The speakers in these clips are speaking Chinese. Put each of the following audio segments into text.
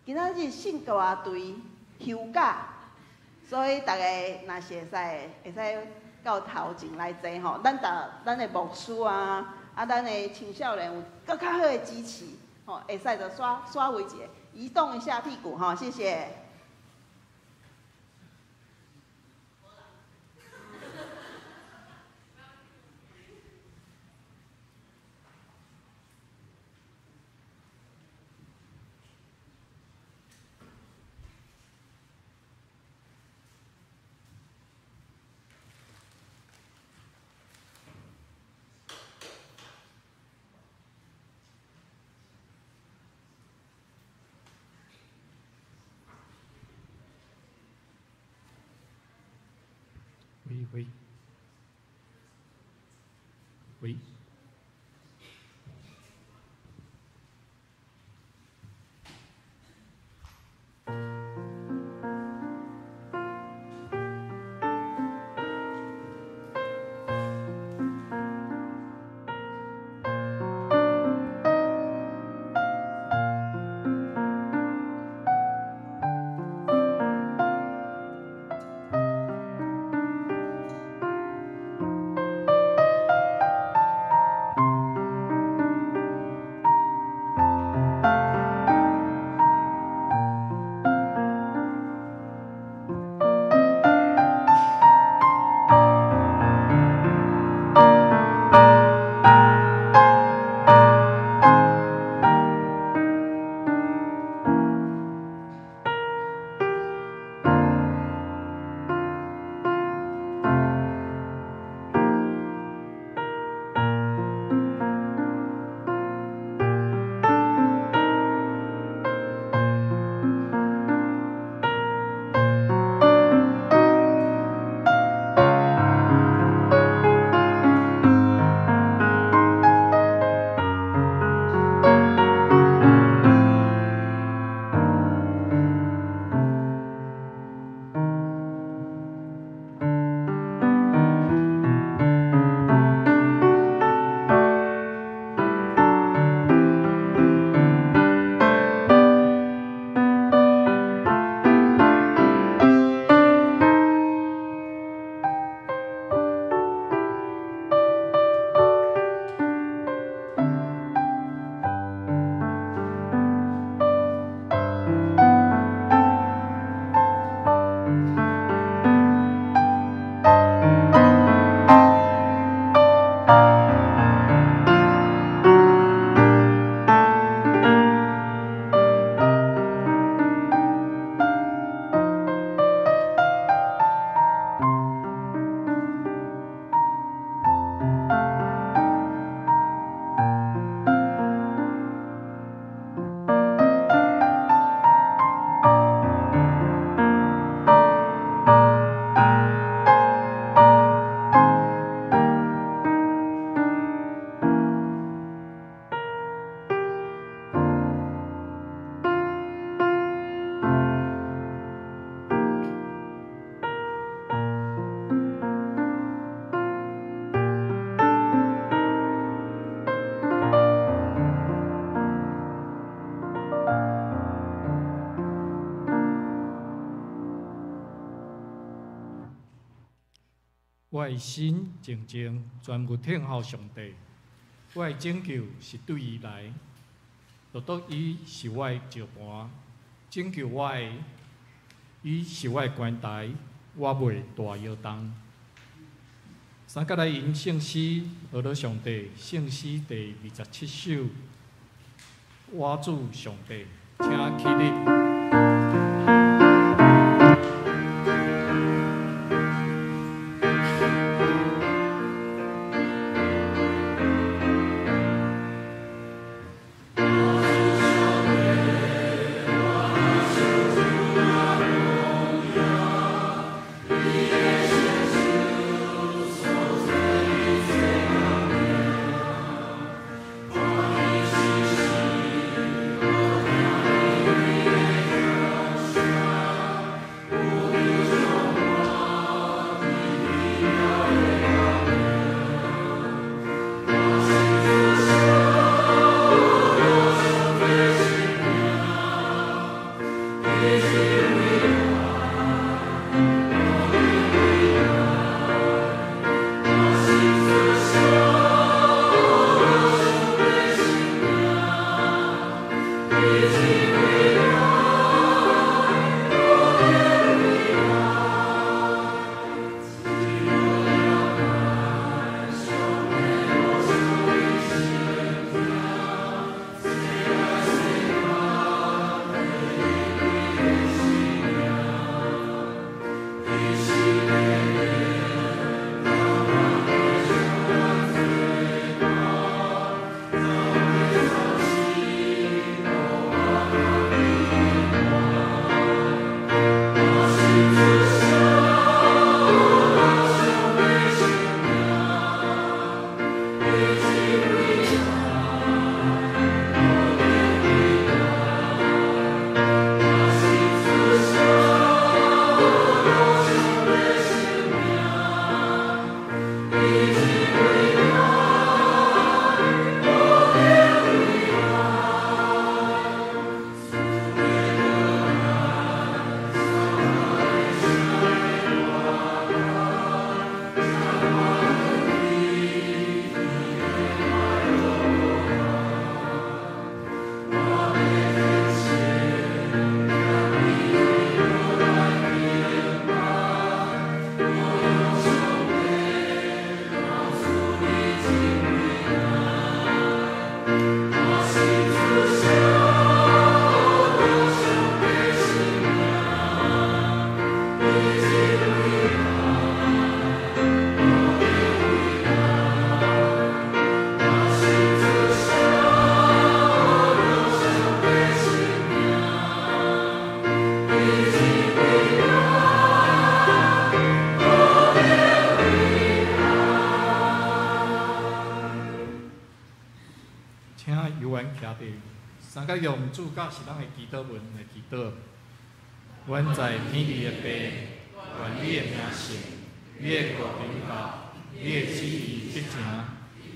今仔日信大队休假，所以大家若是会使到头前来坐吼，咱的牧师啊，咱的青少年有更较好的支持，吼，会使就稍微移动一下屁股吼，谢谢。喂。我的心静静，全部听候上帝。我的拯救是对伊来，独独伊是我的石盘，拯救我的，伊是我的关台，我袂大摇动。三甲来吟圣诗，学了上帝圣诗第27首，我主上帝，请起立。请游员徛地，三角用主角是咱的祈祷文来祈祷。阮在天地的爸，愿你的名圣，你的国临到，你的旨意必成，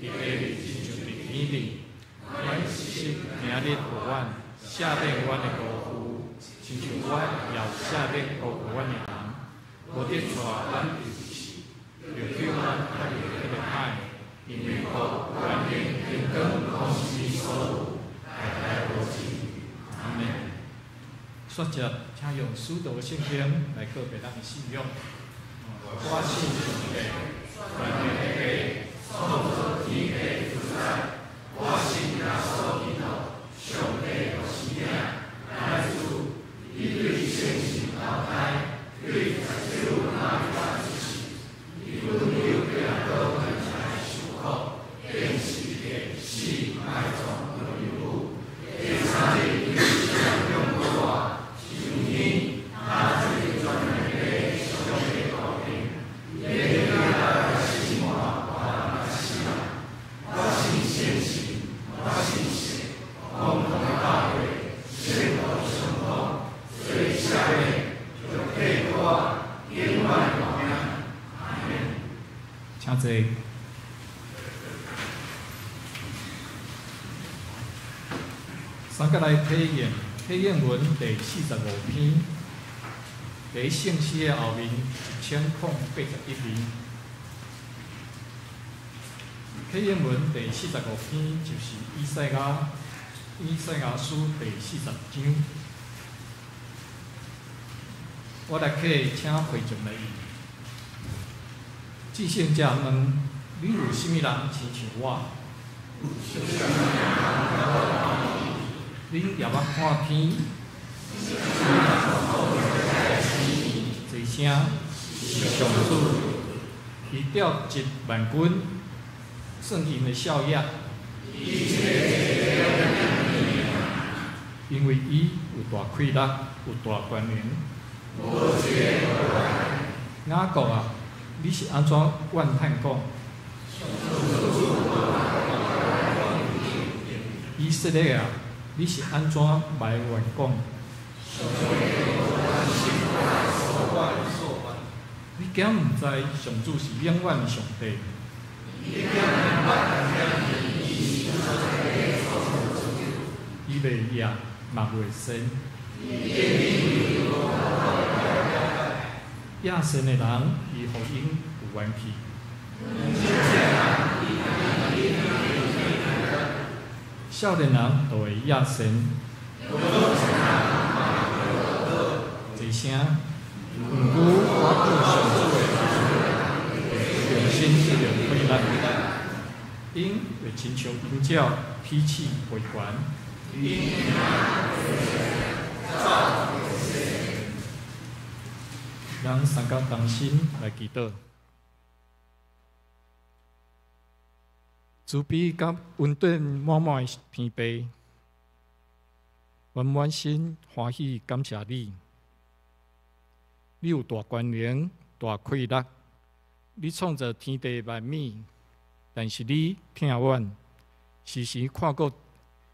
伫地里亲像伫天里。阮昔明日互阮，赦免阮的辜负，亲像阮也赦免辜负阮的人。无得带阮入死，就叫阮脱离迄个歹。因为国、权力、荣光，拢是你所有，代代无尽。阿门。说着，请用使徒的圣经来告别咱的信仰。我信上帝，全能的父，创造天地自在。我信耶稣基督，上帝的生命，乃主，伊对圣神投胎，对十字架打死时，伊温柔对人道很才受苦，定是第四爱中的礼物。第三日，对世上用过我，上天，他最专门的上帝高平，耶利亚心话，我信仰，我信圣神。我信神，共同的大会，宣告成功。最下面就配合我永远荣耀。阿门。请坐。三个来体验文第45篇，在圣诗的后面1081面。体验文第45篇就是以赛亚书第40章。我来客请会众来译。至圣者问：你有甚物人亲像我？恁也捌看天？一声是上主，伊调集万军。圣经的效益，因为伊有大气力，有大权能。雅各啊，你是安怎怨叹讲？以色列啊，你是安怎埋怨讲？你竟毋知上主是永远的上帝？伊袂夜，嘛袂生。亚神的人，伊福音有缘去。少年人就会亚神。一声，毋过我对上主的用心一定快乐。因会亲像鹰鸟披起飞环。让三角同心来祈祷。慈悲甲温暖满满的天父，我满心欢喜感谢你。你有大权能、大气力，你创造天地万物，但是你疼阮，时时看顾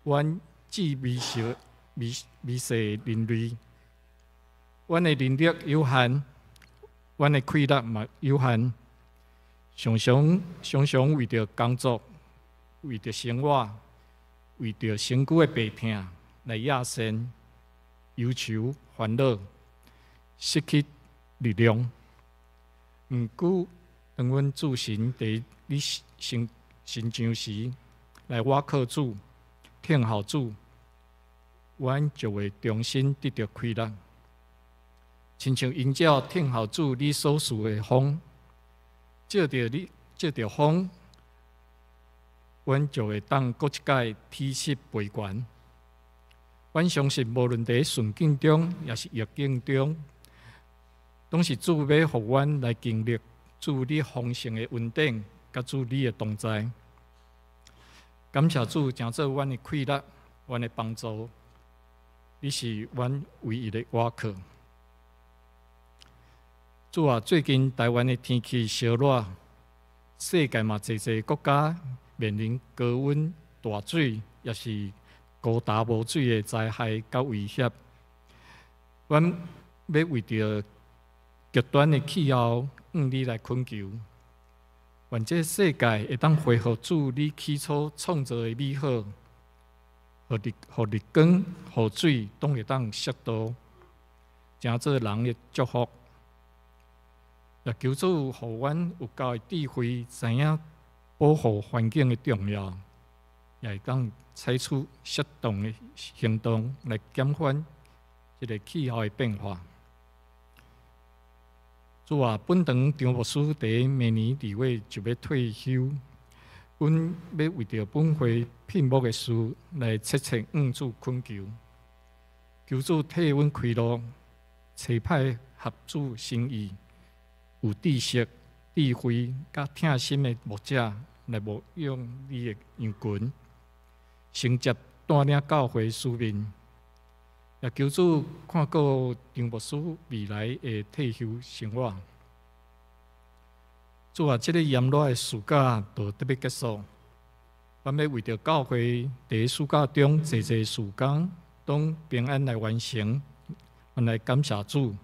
阮至微小、微细人类。阮的能力有限，阮的气力嘛有限，常常为着工作，为着生活，为着身躯的病痛来亚神、忧愁、烦恼，失去力量。毋过，当阮主神伫你成上时，来倚靠主、听候主，阮就会重新得到气力。亲像鹰鸟听候主你所赐的风，借着风，阮就会当搁一摆体息飞悬。阮相信，无论伫顺境中，也是逆境中，拢是主要互阮来经历主你丰盛的恩典，甲主你的同在。感谢主，成做阮的气力，阮的帮助。你是阮唯一的倚靠。主啊，最近台湾的天气烧热，世界嘛，侪国家面临高温、大水、也是高达无水的灾害甲威胁。阮要为着极端的气候向你来恳求，愿这世界会当恢复主你起初创造的美好，互日光、雨水都会当适度，成做人的祝福。也求主互阮有够的智慧，知影保护环境的重要，也会当采取适当的行动来减缓这个气候的变化。主啊，本堂张牧师伫明年2月就要退休，阮要为着本会聘牧的事来切切向主恳求，求主替阮开路，差派合主心意、有知识、智慧、甲疼心的牧者来牧养你的羊群，承接带领教会使命。也求主看顾张牧师未来的退休生活。主啊，这个炎热的暑假就特别结束，阮要为着教会伫暑假中济事工，拢平安来完成，阮来感谢主。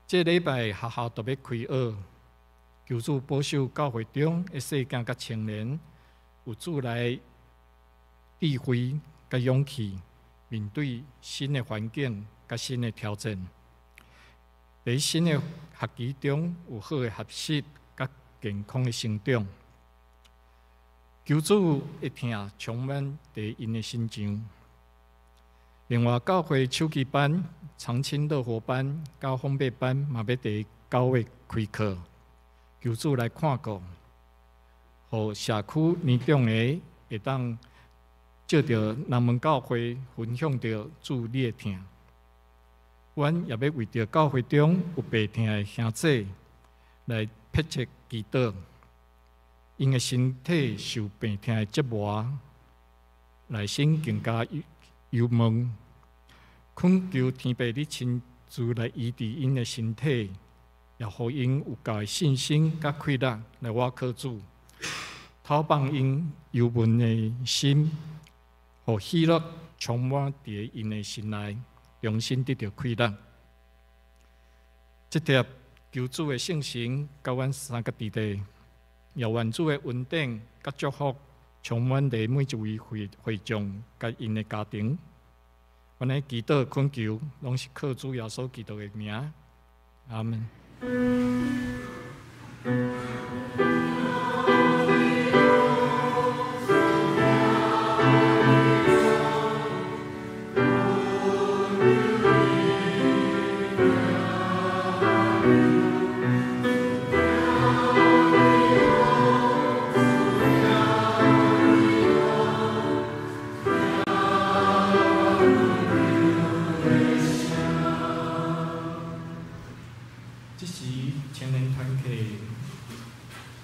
这礼拜学校都要开学，求主保守教会中的细囝甲青年，有主来智慧甲勇气。面对新的环境、甲新的挑战，在新的学期中有好的学习、甲健康的成长。求主一听充满在因的心情。另外，教会秋季班、长青乐活班、甲烘焙班嘛要伫9月开课，求主来看顾，互社区年长的会当。借着人们教会分享着主你的疼，阮也要为着教会中有病痛的兄弟来迫切祈祷，因的身体受病痛的折磨，内心更加忧闷。恳求天父你亲自来医治因的身体，也互因有够的信心甲气力来倚靠主，讨放因忧闷的心。互喜乐充满伫因的心内，重新得到快乐。这条求主的圣神，甲阮三个弟弟，也愿主的恩典甲祝福，充满伫每一位会众甲因的家庭。阮的祈祷恳求，拢是靠主耶稣基督的名。阿门。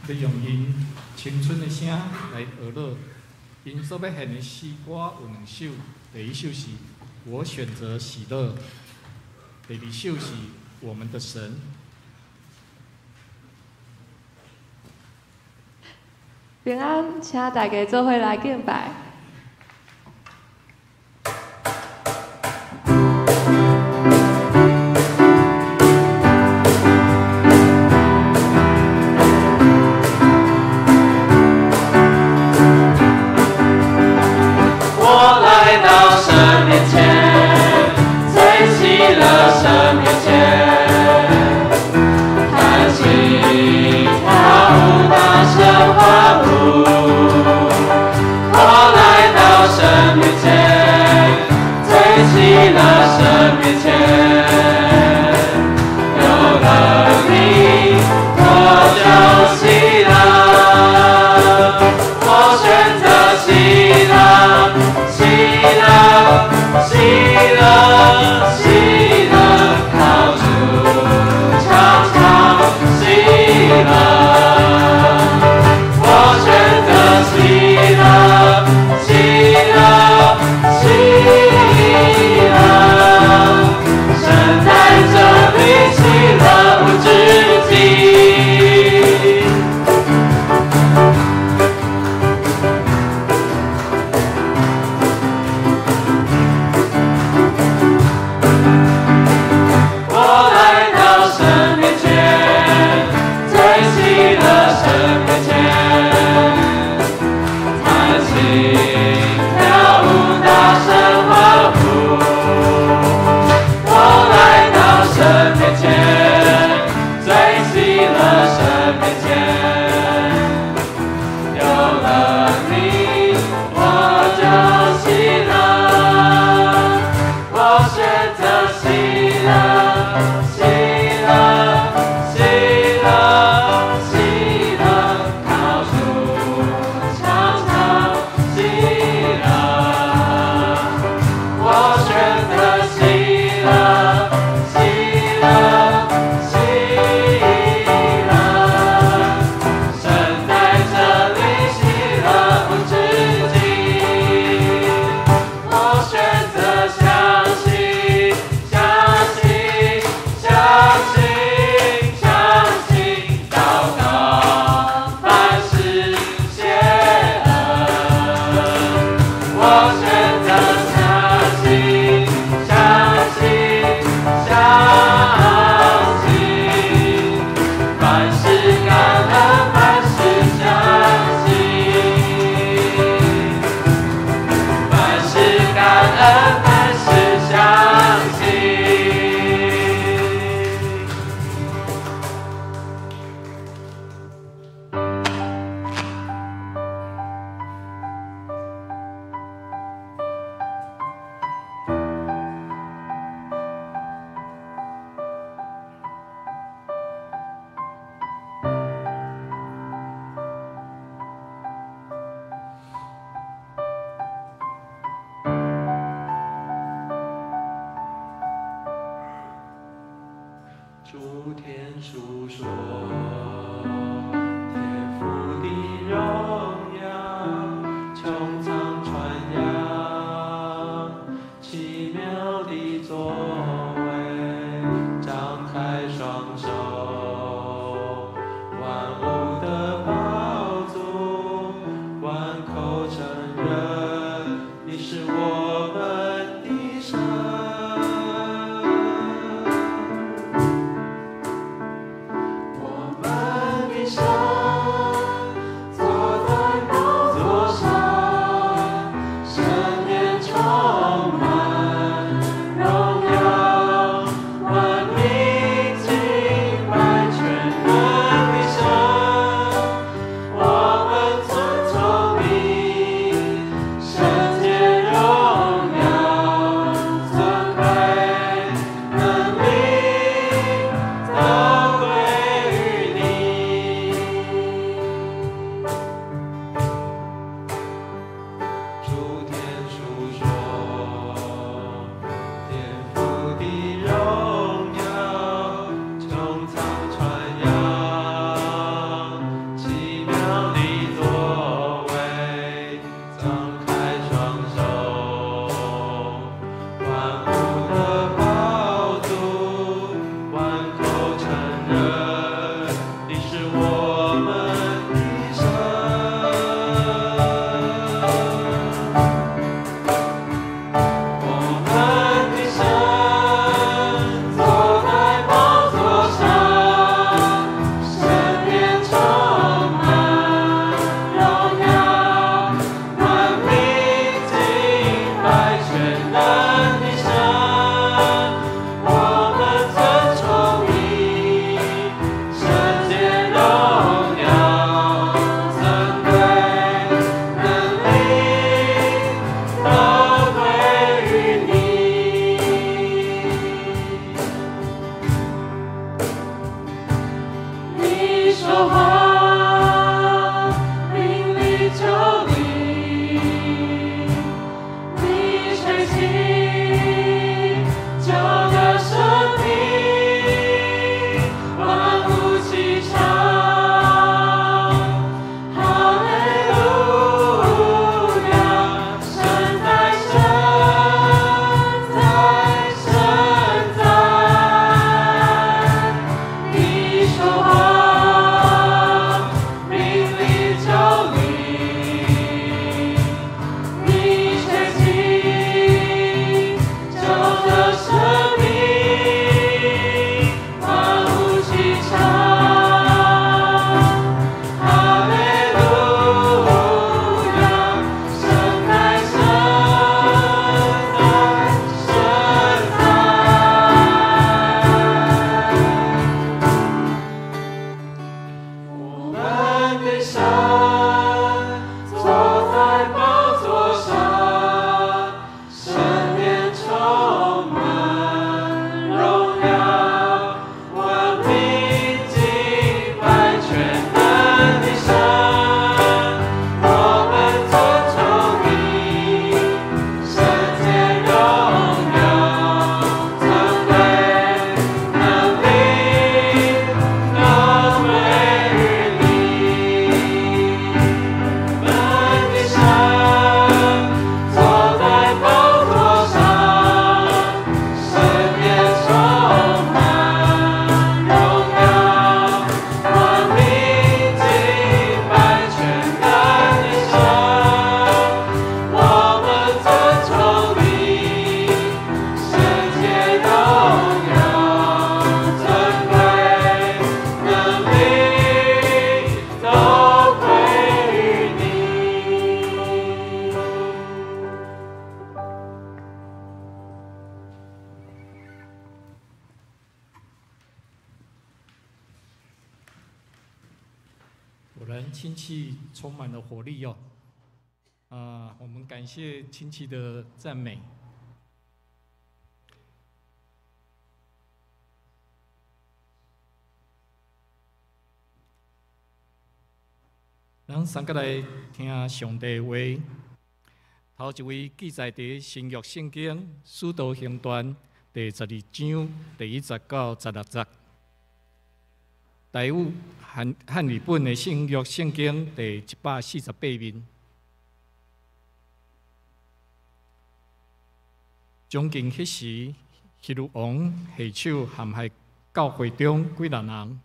要用因青春的声来娱乐。因所要献的诗歌有2首，第1首是《我选择喜乐》，第2首是《我们的神》。平安，请大家做伙来敬拜。我亲戚充满了活力哦。我们感谢亲戚的赞美。咱三个来听上帝话。头一位记载伫新约圣经《使徒行传》第12章第1节到16节。台语汉语本的新约圣经第148面。将近迄时，希律王下手陷害教会中几万人，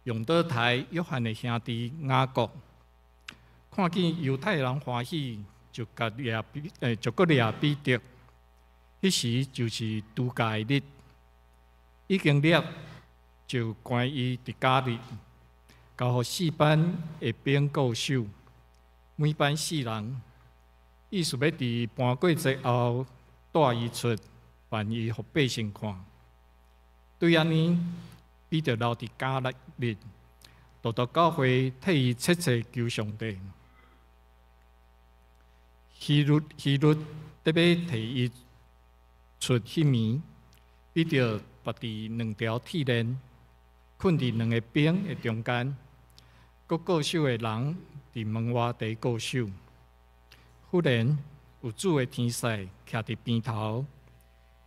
用倒台约翰的兄弟雅各，看见犹太人欢喜，就搁掠彼得。迄时就是度假日，已经掠，就关伊伫家里，交互4班的兵固守，每班4人，意思要伫搬过节后。带伊出，办伊互百姓看。对安尼，彼得留伫家里，多多教会替伊切切求上帝。希律特别替伊出迄暝，彼得拔伫2条铁链，困伫2个兵的中间，各固守的人伫门外地固守。忽然，有主的天使徛伫边头，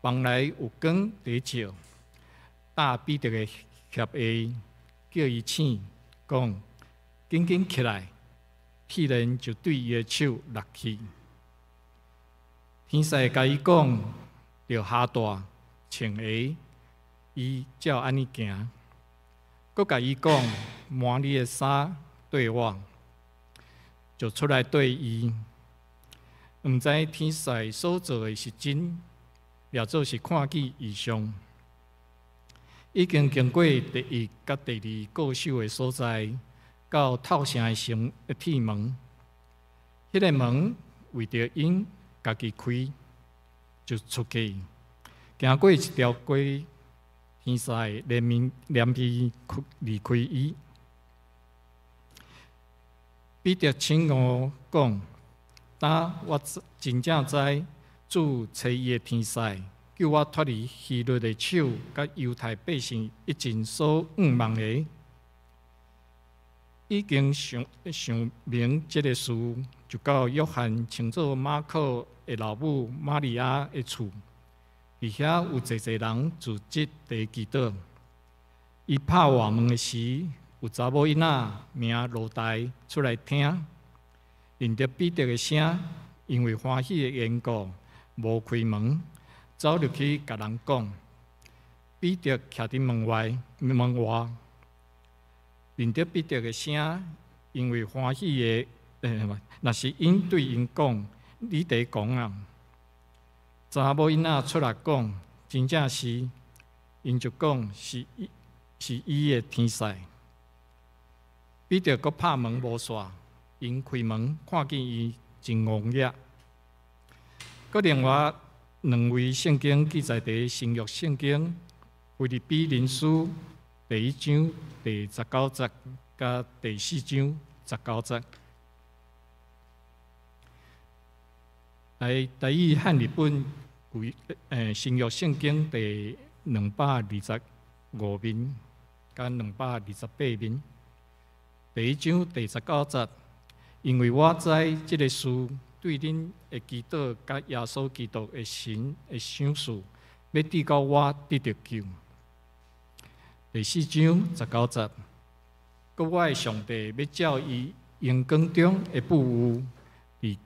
房内有光在照，搭彼得的脚下，叫伊醒，讲：紧紧起来！铁链就对伊的手落去。天使甲伊讲：着下大穿鞋，伊才有安尼行。佮甲伊讲：换你的衫对我，就出来对伊。毋知天使所做的是真，也做是看见异象。已经经过第1甲第2固守的所在，到透城的城的铁门。迄个门为着因家己开，就出去，行过一条街，天使连面离开伊。彼得请我讲。我真正知主找伊的天使，叫我脱离希律的手，甲犹太百姓一尽所仰望的。已经想明这个事，就到约翰称作马可的老母玛利亚的厝，伫遐有济人聚集地祈祷。伊拍外门的时，有查某囡仔名罗大出来听。认得彼得的声，因为欢喜的缘故，无开门，走入去甲人讲。彼得徛伫门外，认得彼得的声，因为欢喜的，若是因对因讲，你伫讲啊。查某囡仔出来讲，真正是，因就讲是伊的天使。彼得搁拍门无煞。因开门，看见伊真戆热。搁另外2位圣经记载伫新约圣经腓立比人书第1章第19节，甲第4章19节。台语汉日本新约圣经第225面，甲228面。第1章第19节。因为我知这个事对恁的祈祷，甲耶稣基督的神的赏赐，要直到我得着救。第4章19节，搁我的上帝要照伊荣光中的富有，伫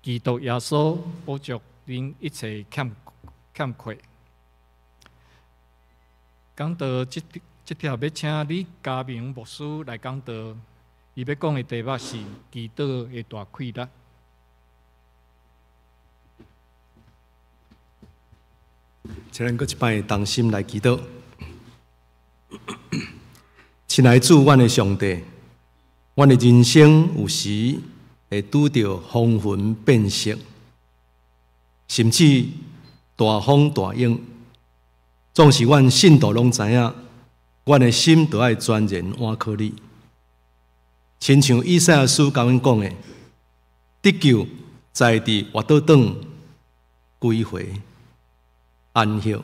基督耶稣补足恁一切欠缺。讲到这条要请李家明牧师来讲道。伊要讲的题目是祈祷的大快乐。请咱搁一摆同心来祈祷。亲爱主，阮的上帝，阮的人生有时会拄着风云变色，甚至大风大影，总是阮信徒拢知影，阮的心都爱全然倚靠你。亲像以赛亚书甲阮讲的，得救在伫活倒转归回安息，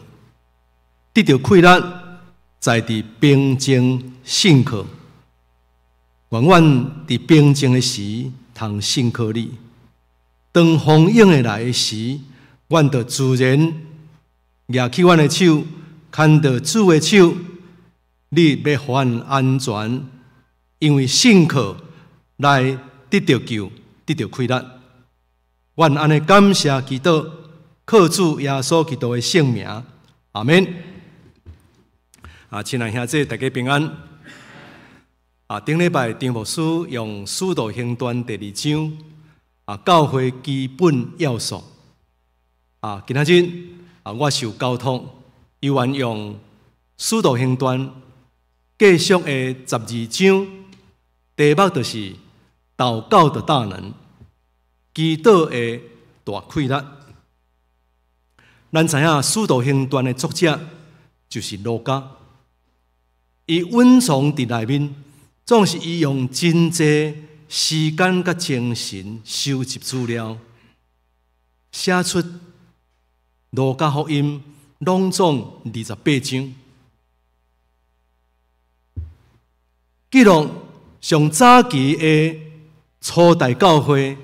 得到快乐在伫平静信靠，愿阮伫平静的时通信靠你。当风涌的来的时，阮就自然举起阮的手，牵着主的手，你要互阮安全，因为信靠来得到救，得到快乐。阮安尼感谢祈祷，靠主耶稣基督的圣名，阿们。亲爱兄弟，大家平安。顶礼拜张牧师用《使徒行传》第2章教会基本要素。今仔日我受交托，由愿用《使徒行传》继续的12章，题目就是祷告的大能，祈祷的大快乐。咱知影《使徒行传》的作者就是路加，伊蕴藏伫内面，总是伊用真济时间甲精神收集资料，写出路加福音拢总28章，记录上早期的初代教会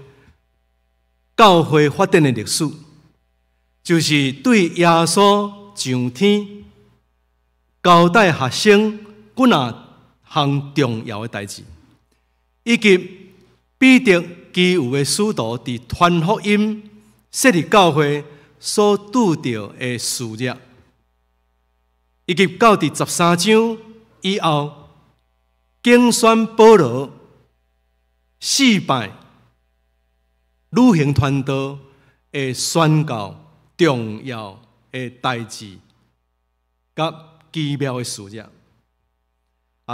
发展的历史，就是对耶稣上天交代学生几项重要的代志，以及彼得其余的使徒伫传福音、设立教会所拄到的事业，以及到第13章以后，竞选保罗4摆旅行团队的宣告重要的代志，甲奇妙的事业。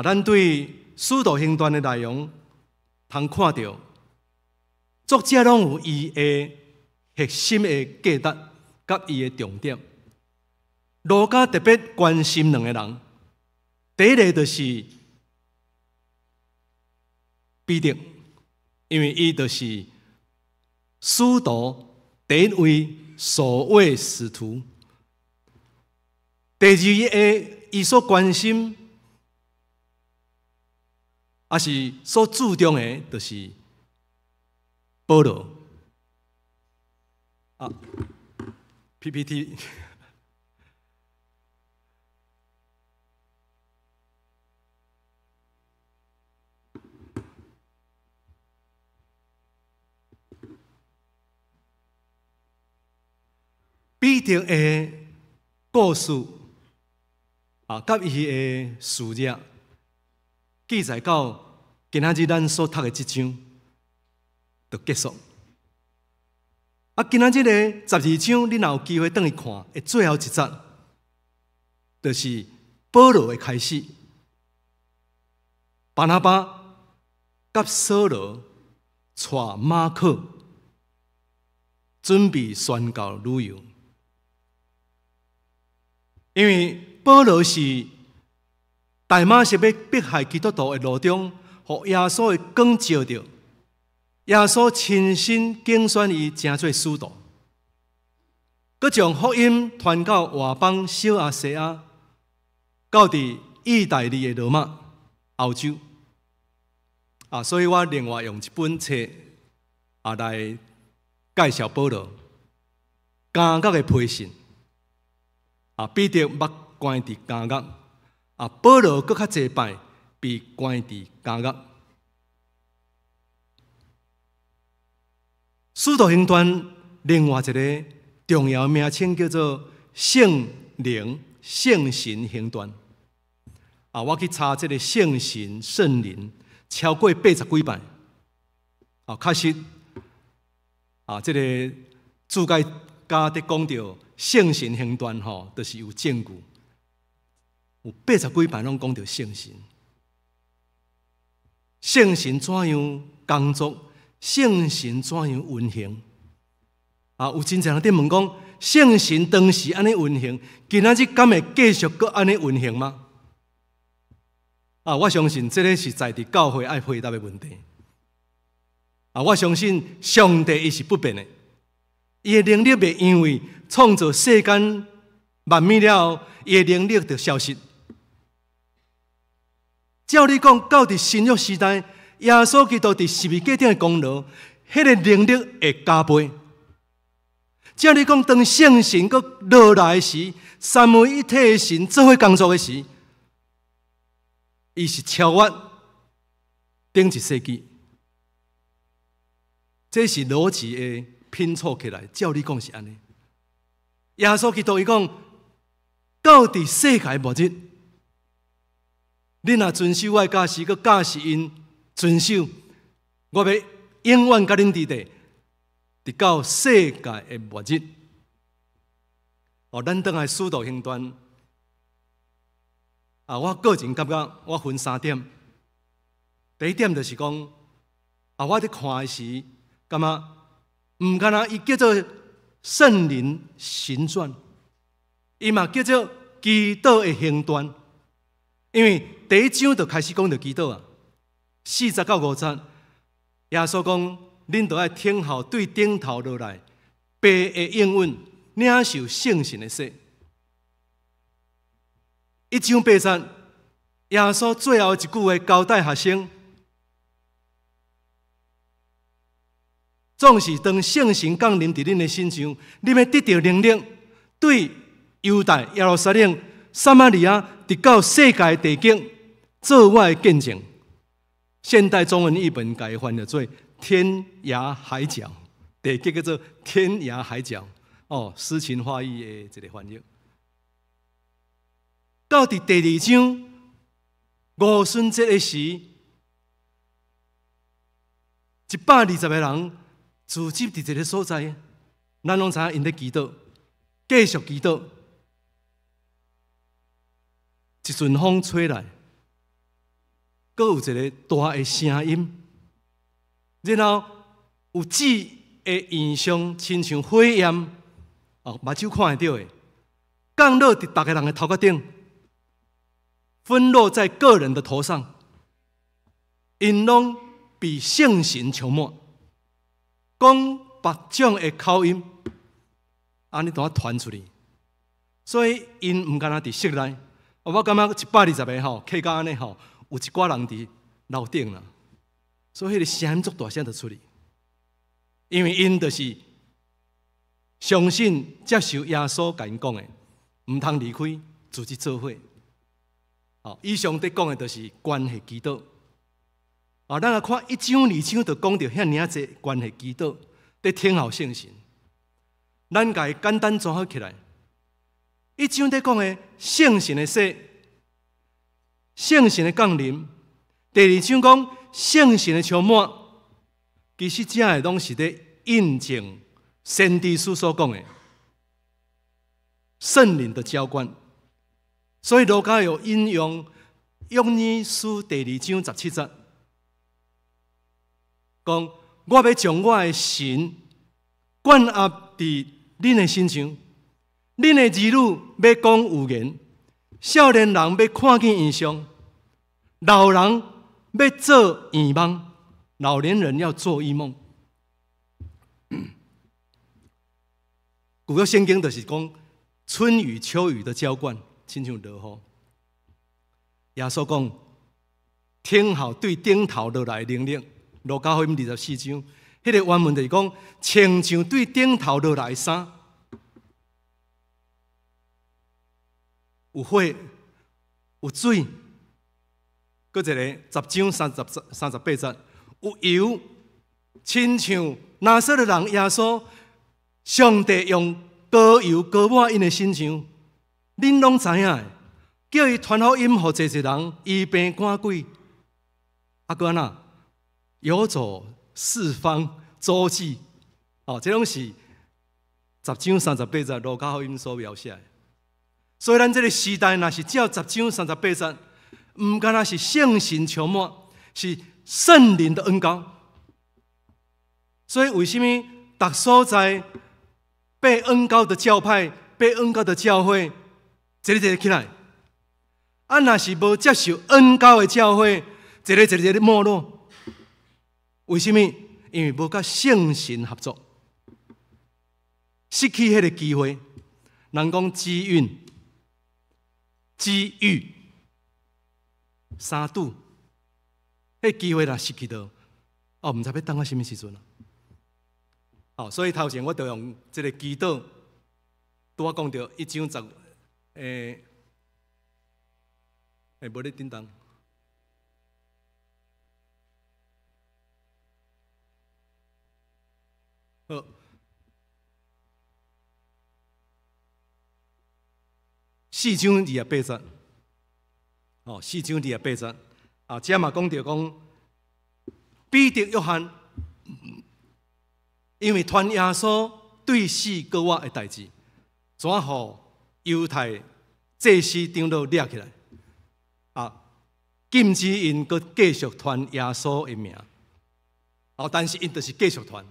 咱对《使徒行传》的内容，通看到作者拢有伊的核心的价值，甲伊的重点。路加特别关心2个人，第一个就是彼得，因为伊就是使徒第一位首位使徒。第二个，伊所关心，也是所注重的，就是保罗。PPT。彼得的故事甲伊的事业，记载到今仔日咱所读的这章就结束。今仔日的12章，你若有机会转去看的最后一节，就是保罗的开始。巴拿巴甲扫罗带马可，准备宣教旅游。因为保罗是大马色要迫害基督徒的路中，互耶稣的光照着，耶稣亲身竞选伊成做使徒，佮将福音传到外邦小亚细亚，到伫意大利的罗马、欧洲。所以我另外用一本册来介绍保罗監獄的批信。彼得捌關佇監獄，保羅閣較濟擺被關佇監獄。使徒行傳另外一個重要名稱叫做聖靈聖神行傳。我去查這個聖神聖靈超過80幾擺。確實，這個注解家在講到聖神行傳就是有證據，有80幾擺攏講到聖神。聖神怎樣工作？聖神怎樣運行？有真濟人在問講，聖神當時安尼運行，今仔日敢會繼續閣安尼運行嗎？我相信这个是在地教会爱回答的问题。我相信上帝伊是不变的，伊的能力袂因为创造世间万物了后，伊的能力就消失。照你讲，到伫新约时代，耶稣基督伫十字架顶的功劳，迄个能力会加倍。照你讲，当圣神阁落来时，三位一体的神做伙工作的时，伊是超越顶一世纪。这是逻辑的拼凑起来，照你讲是安尼。耶稣基督伊讲，到伫世界末日，你若遵守我的教示，佮教示因遵守，我要永远甲恁伫地，直到世界的末日。咱倒来使徒行传，我个人感觉我分3点。第一点就是讲，我伫看的时，感觉唔干那伊叫做圣灵行传，伊嘛叫做祈祷的行传。因为第1章就开始讲到祈祷40到50，耶稣讲，恁都要听候对顶头落来，爸的应允，领受圣神的洗。1章8节，耶稣最后一句话交代学生，总是当圣神降临伫恁的身上，你要得到能力，对犹大、耶路撒冷、撒玛利亚，直到世界地极，做我的见证。现代中文译本改翻译做天涯海角，地极叫做天涯海角。诗情画意的一个翻译。到第2章五旬节的时，120个人聚集伫一个所在，咱拢知影因咧祈祷，继续祈祷。一阵风吹来，阁有一个大的声音，然后有紫的异象，亲像火焰，目睭看得到的，降落伫逐个人的头壳顶，分落在个人的头上，因拢被圣神充满，讲别种的口音，安尼都传出去，所以因唔敢若伫室内。我感觉120个客家安尼有一寡人伫楼顶啦，所以迄个声音足大声就出去，因为因就是相信接受耶稣甲因讲的，唔通离开自己做伙。以上伫讲的就是关系祈祷。咱来看1章2章就讲到遐尔济关系祈祷，伫听候圣神。咱甲伊简单做好起来。1章在讲的圣神的洗，圣神的降临；第2章讲圣神的充满，其实这个拢是在印证先知书所讲的圣灵的浇灌。所以路加有引用约珥书第2章17节，讲我要将我的神灌压伫恁的身上。恁的儿女要讲预言，少年人要看见异象，老人要做异梦，老年人要做异梦。古约圣经就是讲春雨秋雨的浇灌，亲像落雨。耶稣讲天候对顶头落来的能力，路加福音24章，迄个原文就是讲亲像对顶头落来的衫。有火，有水，搁一个10章38节，有油，亲像拿撒勒人耶稣，上帝用膏油膏抹因的身上，恁拢知影的，叫伊传福音，予济济人医病赶鬼，搁安那游走四方周济，这拢是10章38节路加福音所描写的。所以，咱这个时代，若是照10章38节，唔单单是圣神充满，是圣灵的恩膏。所以，为什么逐所在被恩膏的教派、被恩膏的教会，一个起来？啊，若是无接受恩膏的教会，一个没落。为什么？因为无甲圣神合作，失去迄个机会。人讲机运、机遇、三拄，迄机会若失去到，哦，毋知要等到什么时阵啊？哦，所以头前我就用这个祈祷，拄我讲到1章10，无咧叮当。好。4章28節，哦，4章28節，啊，這嘛講到講彼得、約翰，因為傳耶穌對死過活的代志，怎互猶太祭司長老抓起來，啊，禁止因閣繼續傳耶穌的名，哦，但是因就是繼續傳，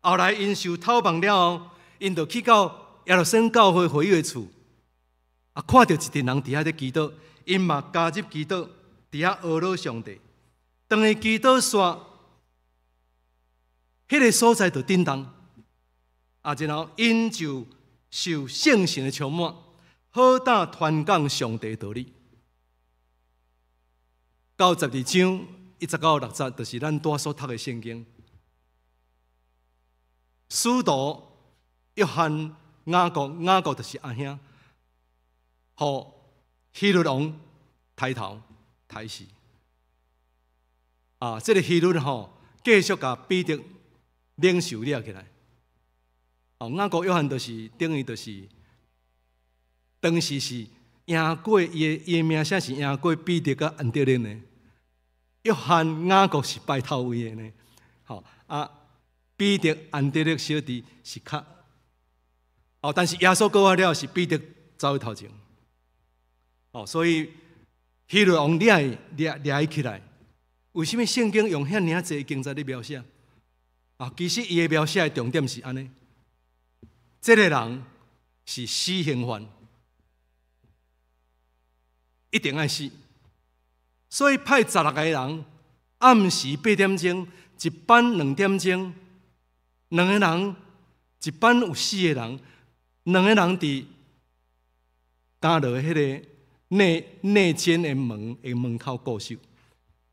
後來因受討伐了後，因就去到耶路撒冷教會會友的厝。啊！看到一群人伫遐咧祈禱，因嘛加入祈禱，伫遐讹落上帝。当伊祈禱煞，迄个所在就震动。啊，然後因就受聖神的充滿，好膽傳講上帝道理。到12章1到6節，就是咱拄所讀的聖經。使徒約翰、雅各就是阿兄。互希律王抬頭抬死，啊！這個希律吼繼續甲彼得領袖抓起來。哦，雅各約翰就是等於就是當時是贏過伊的名聲是贏過彼得甲安德烈呢。約翰雅各是排頭位的呢。好啊，彼得安德烈小弟是較哦，但是耶穌過來了是彼得走喺頭前。哦，所以希律王抓伊起來，為什麼聖經用遐爾濟經節咧描寫？啊，其實伊嘅描寫嘅重點是安尼：這個人是死刑犯，一定要死。所以派16個人，暗時8點鐘，一班2點鐘，2個人，一班有4個人，2個人佇加落迄個。內間的門口固守，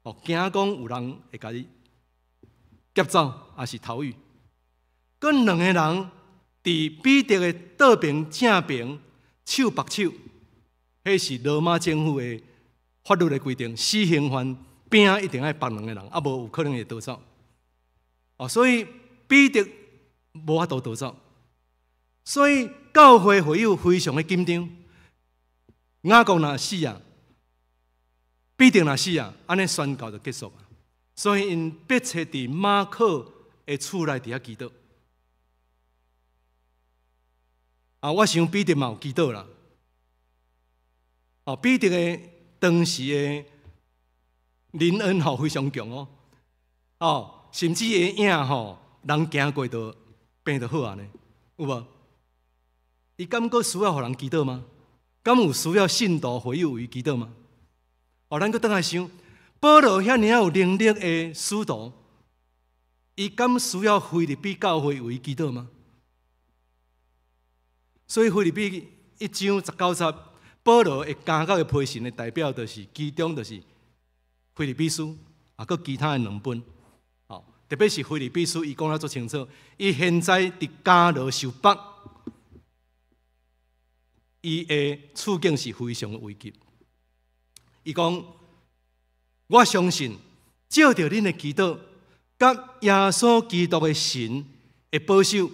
哦，驚講有人會甲你劫走，還是偷語。佮2個人佇彼得的倒邊正邊手把手，迄是羅馬政府的法律的規定，死刑犯邊一定要綁2個人，啊無有可能會逃走。哦，所以彼得無法度逃走，所以教會會友非常的緊張。雅各若死啊，彼得若死啊，安尼宣教就結束啊。所以因迫切佇馬可的厝內底遐祈禱。啊，我想彼得嘛有祈禱啦。哦，彼得的當時的仁恩吼非常強哦。哦，甚至個影吼，人行過就病就好啊呢，有無？伊感覺需要互人祈禱嗎？敢有需要信徒會友為祈禱嗎？哦，咱閣倒來想，保羅遐爾有能力的使徒，伊敢需要腓立比教會為祈禱嗎？所以腓立比1章19節，保羅會加到的批信的代表就是其中就是腓立比書，啊，閣其他的2本。哦，特別是腓立比書，伊講得足清楚，伊現在佇加羅受迫。伊的處境是非常的危急。伊講：我相信，照着恁的祈禱，甲耶穌基督的神的保守，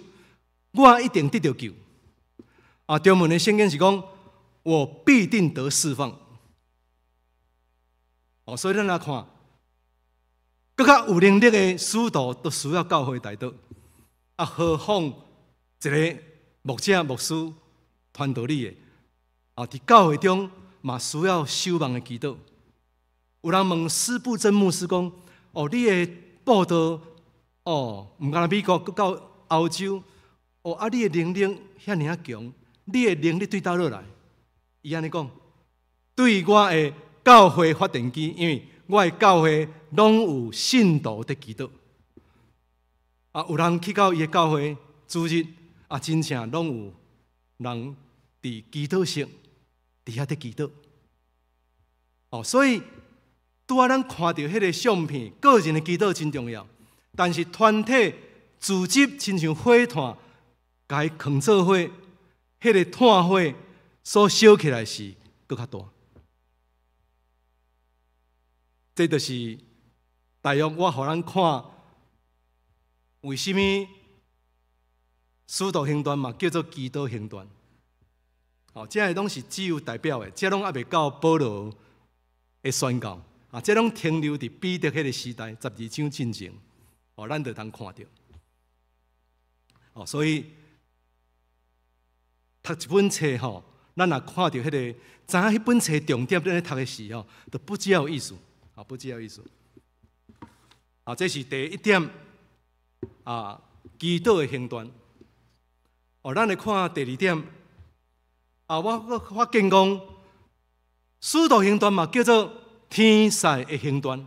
我一定得到救。啊，中文的聖經是講：我必定得釋放。哦，所以咱來看，更較有能力的使徒都需要教會代禱。啊，何況一個牧者、牧師傳道理的。啊！佇教會中嘛需要守望的祈禱。有人問施布真牧師講：哦，你的報道，哦，唔干美國，到歐洲，哦，啊，你的能力遐爾強，你的能力對倒落來。伊安尼講：对我的教会发电机，因为我的教会拢有信徒伫祈祷。有人去到伊的教会主日，真正拢有人伫祈祷室伫遐伫祈祷。所以拄仔咱看到迄个相片，个人的祈祷真重要，但是团体组织亲像火炭，甲伊扛做伙，迄个炭火所烧起来是搁较大。这就是大约我互咱看，为什么使徒行传嘛叫做基督行传？这个拢是只有代表的，这拢还未到保罗的宣告，这拢停留伫彼得迄个时代12章进前，咱就通看到。所以读一本册咱若看到迄个，知影迄本册重点咱咧读的是就不只有意思，不只有意思。这是第一点，基督的行传。咱来看第二点，我发现讲，使徒行传嘛叫做天使的行传。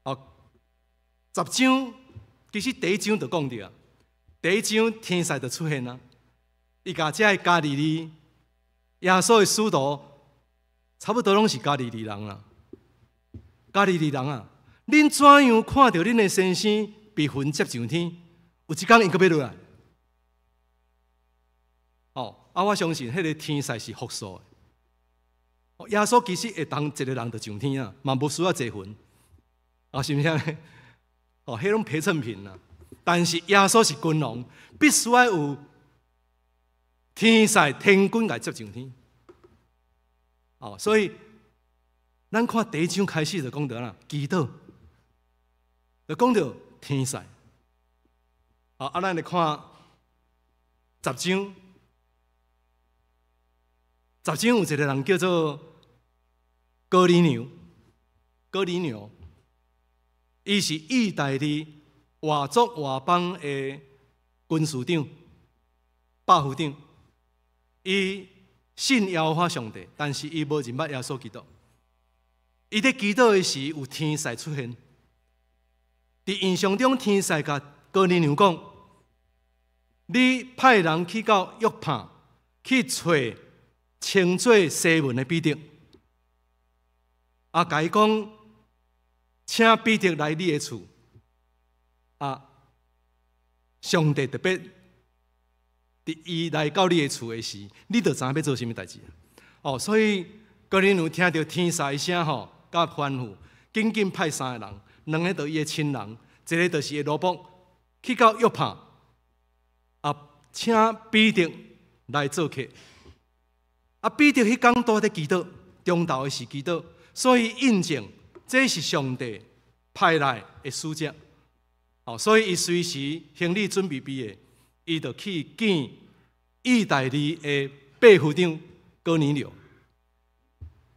10章其实第一章就讲到，第一章天使就出现啦。伊甲遮的加利利，耶稣的使徒，差不多拢是加利利人啦。加利利人恁怎样看到恁的先生被魂接上天？有一天伊阁要落来。我相信迄个天使是复数的。耶稣其实会当一个人就上天嘛无需要坐魂。是毋是呢？迄种陪衬品啦。但是耶稣是君王，必须要有天使天君来接上天。所以咱看第一章开始就讲到啦，基督，就讲到天使。咱来看10章。10章有一个人叫做哥尼流，伊是意大利外族外邦的军事长、百夫长。伊信耶和华上帝，但是伊无认捌耶稣基督。伊在祈祷的时有天使出现，伫印象中天使甲哥尼流讲：你派人去到约帕去找称作西门的彼得，甲伊讲，请彼得来你的厝。上帝特别伫伊来到你的厝的时，你就知影要做什么代志。所以哥尼流听到天使的声甲吩咐，紧紧派3个人，2个就伊的亲人，一个就是伊的罗卜，去到约帕，请彼得来做客。彼得迄天都在祈祷，中昼的是祈祷，所以印证这是上帝派来的使者。所以伊随时行李准备毕的，伊就去见意大利的百夫长哥尼流。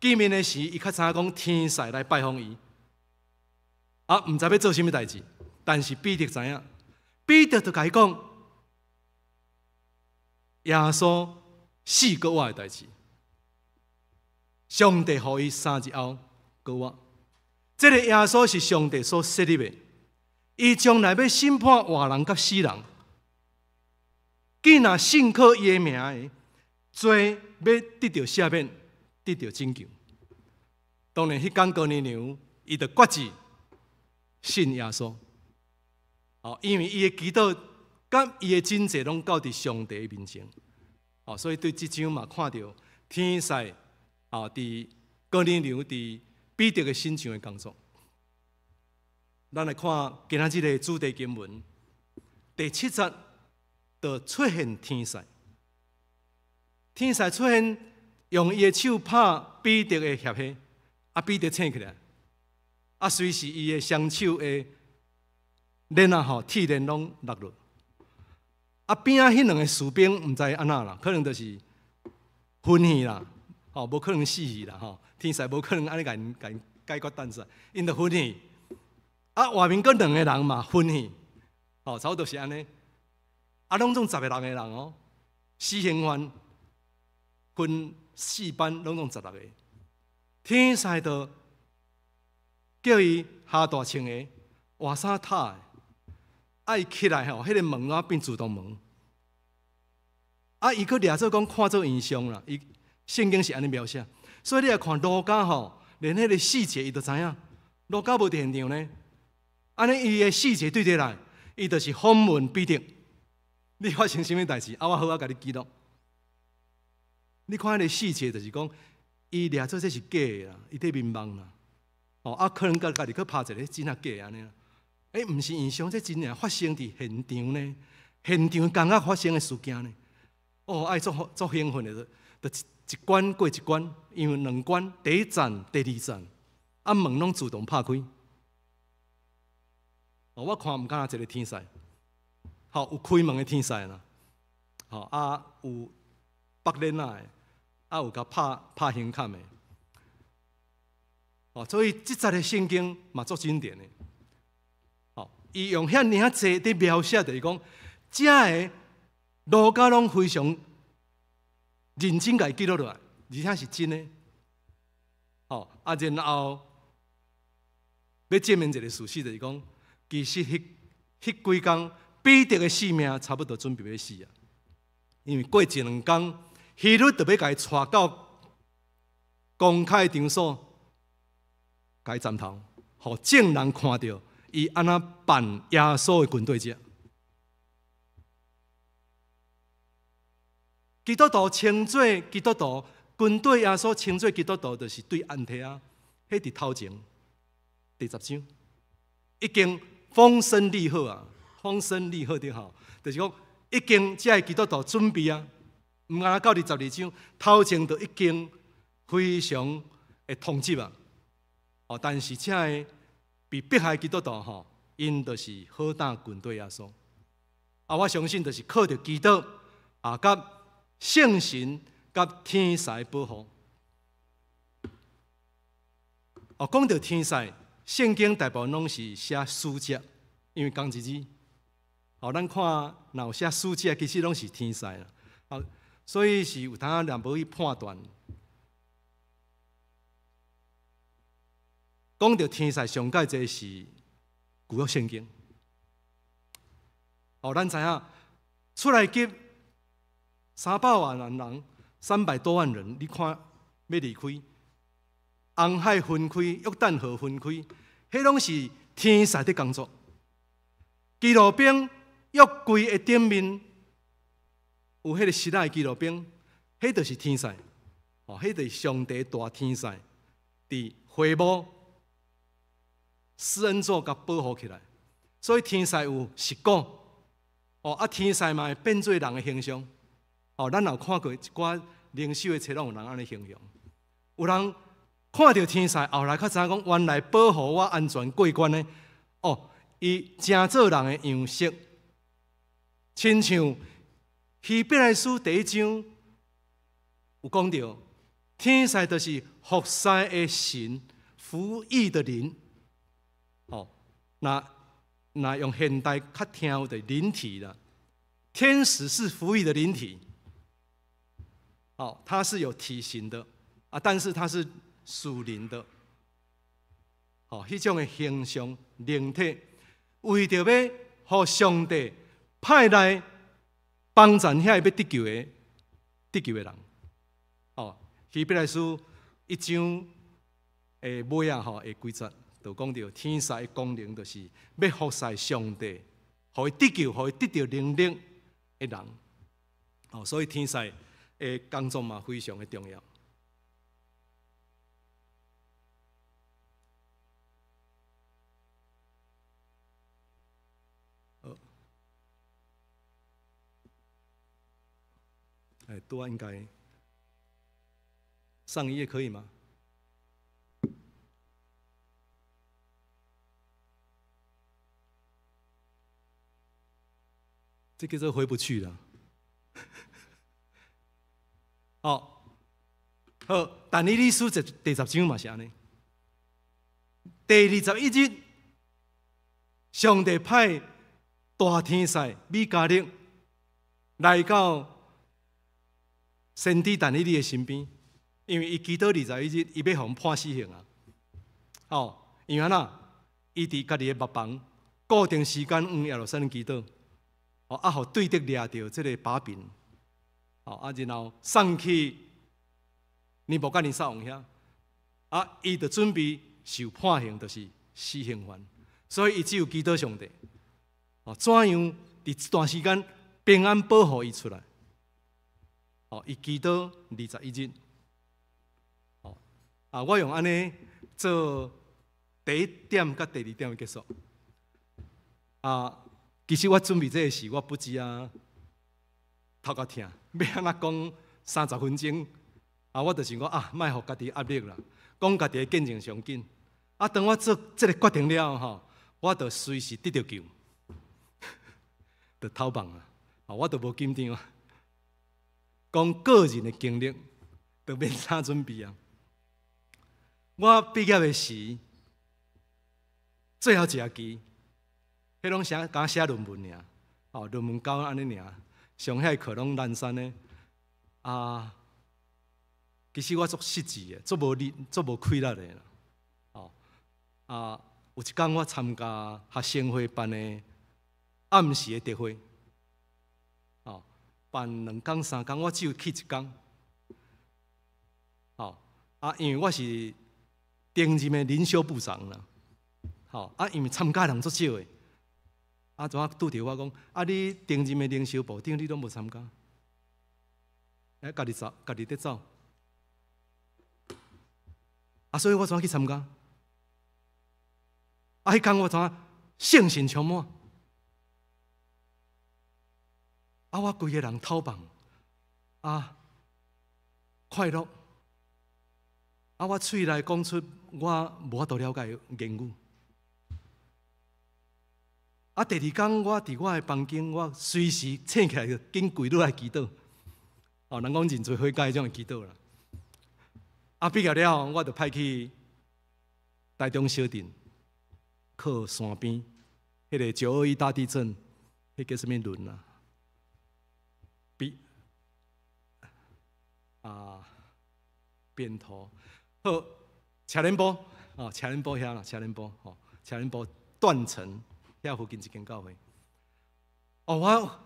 见面的时，伊较知影讲天使来拜访伊，毋知要做什么代志，但是彼得知影，彼得就甲伊讲，耶稣死过我的代志。上帝予伊3日后过我，这个耶稣是上帝所设立的，伊将来要审判活人甲死人。既然信靠伊的名的，罪要得到赦免，得到拯救。当然，迄天哥尼流伊就决志信耶稣，因为伊的祈祷甲伊的真济拢到伫上帝的面前。所以对这章嘛，看到天使伫哥尼流伫彼得的身上的工作。咱来看今仔日的主题经文，第7节就出现天使。天使出现，用伊的手拍彼得的鞋靴，彼得醒起来，随时伊的双手的链铁链拢落落。边仔迄2个士兵毋知安那啦，可能就是昏去啦，无可能死去啦，天使无可能安尼甲因解决单子，因就昏去。外面佫2个人嘛昏去，差不多是安尼。拢总12个人哦，死刑犯分4班拢16个，天使就叫伊下大穿鞋，换衫塌的，啊伊起来吼，迄个门啊变自动门，啊伊佫掠做讲看做印象啦，伊圣经是安尼描写，所以你来看路加吼，连迄个细节伊都知影，路加无伫现场呢，安尼伊的细节对得来，伊就是访问彼得。你发生什么代志？啊，我好甲你记录。你看迄个细节，就是讲，伊掠做这是假的啦，伊伫面梦啦。哦，啊，可能家己去拍一个真啊假的安尼啦。毋是印象，这真正发生伫现场呢，现场刚刚发生的事件呢。哦，爱足兴奋的，就一关过一关，因为2关，第1站、第2站，啊门拢自动拍开。哦，我看毋敢若一个天使。好，有开门的天使啦，好啊，有北脸啊的，啊有甲拍胸坎的，哦，所以这节的圣经嘛足经典的，好，伊用遐尔济伫描写，就是讲，这个路加拢非常认真甲伊记录落来，而且是真的，好啊，然后要证明一个事实，就是讲，其实迄几工。彼得的性命差不多准备要死啊，因为过1、2天，希律就要甲伊带到公开场所，甲伊斩头，互众人看到伊安那办耶稣的军队者。基督徒称作基督徒，军队耶稣称作基督徒，就是对安提阿，迄伫头前第10章已经风声立好啊。风声立好的吼，就是讲已经这个基督徒准备啊，毋敢到12章头前就已经非常的通缉啊。哦，但是这个被迫害基督徒吼，因就是好打军队耶稣。啊，我相信就是靠着基督啊，甲圣神甲天使保护。哦，讲到天使，圣经大部分拢是写书籍，因为讲日子。好，咱看若有写书籍，其实拢是天使啦。好，所以是有当然无去判断。讲到天使上界这是旧约圣经。哦，咱知影出来击300万人，300多万人，你看要离开，红海分开，约旦河分开，迄拢是天使的工作。基路兵。约柜的顶面有迄个希腊的基路兵，迄就是天使，哦，迄就是上帝大天使，伫会幕施恩座甲保护起来。所以天使有10个，哦，啊天使嘛会变做人的形象，哦，咱有看过一寡灵修的册，拢有人安尼形容。有人看到天使，后来较知影讲，原来保护我安全过关的，哦，伊真做人的样式。亲像希伯来书第1章有讲到，天使就是服侍的神，服役的灵。哦，那用现代较听的灵体啦，天使是服役的灵体。哦，它是有体型的啊，但是它是属灵的。哦，迄种的形象灵体，为着要互上帝。派来帮助遐要得救的人。哦，希伯来书1章的尾啊吼，几节就讲到天使的功能，就是要服侍上帝，互伊得救，互伊得到能力的人。哦，所以天使的工作嘛非常的重要。多应该上一页可以吗？这个就回不去了。哦，好，但以理书第10章嘛是安尼。第21日，上帝派大天使米迦勒来到先知但以理的身边，因为伊祈祷21日，伊要互判死刑啊。哦，因为安那，伊伫家己的木房固定时间耶路撒冷祈祷，哦，啊，互对敌掠着即个把柄，哦，啊，然后送去尼布甲尼撒王遐，啊，伊就准备受判刑，就是死刑犯，所以伊只有祈祷上帝，哦，怎样伫这段时间平安保护伊出来？哦，伊祈祷21日，哦，啊，我用安尼做第一点甲第二点的结束。啊，其实我准备这个事，我不知啊，头壳痛，要安怎讲30分钟，啊，我就想讲啊，莫互家己压力啦，讲家己的见证上紧。啊，当我做这个决定了吼，我就随时得到救，就逃亡啊，啊，我就无紧张啊。讲个人的经历，就免啥准备啊。我毕业的时，最后一学期。迄拢敢写论文尔，哦，论文交安尼尔，上遐课拢烂散的。啊，其实我足失志的，足无力、足无气力的啦。哦，啊，有一天我参加学生会办的暗时的特会，哦，办2天3天，我只有去1天。哦，啊，因为我是顶任的领袖部长啦。好，啊，因为参加人足少的。啊！怎啊拄着我讲，啊！你顶任的领袖部长你拢无参加，哎，家己走，家己得走。啊，所以我怎去参加？啊，迄天我怎信心充满？啊，我规个人逃亡，啊，快乐。啊，我嘴内讲出我无法度了解的言语。啊，第2天我伫我的房间，我随时醒起来就紧跪落来祈祷。哦，人讲认罪悔改迄种的祈祷啦。啊，毕业了后，我就派去台中小镇，靠山边，迄个921大地震，迄叫什么轮啊？扁头，好，车轮坡，哦，车轮坡遐啦，车轮坡，哦，车轮坡断层。遐附近一间教会，哦，我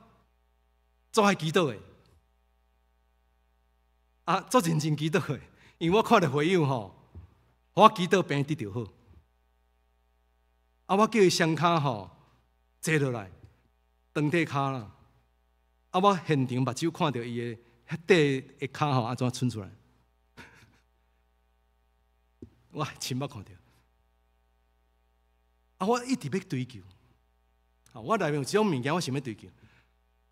做爱祈祷的，啊，做认真祈祷的，因为我看到会友吼，我祈祷病得着好，啊，我叫伊双骹吼坐落来，长底骹啦，啊，我现场目睭看到伊的迄底的骹吼安怎伸出来，我亲目看到，啊，我一直要追求。我内面有一种物件，我想要追求。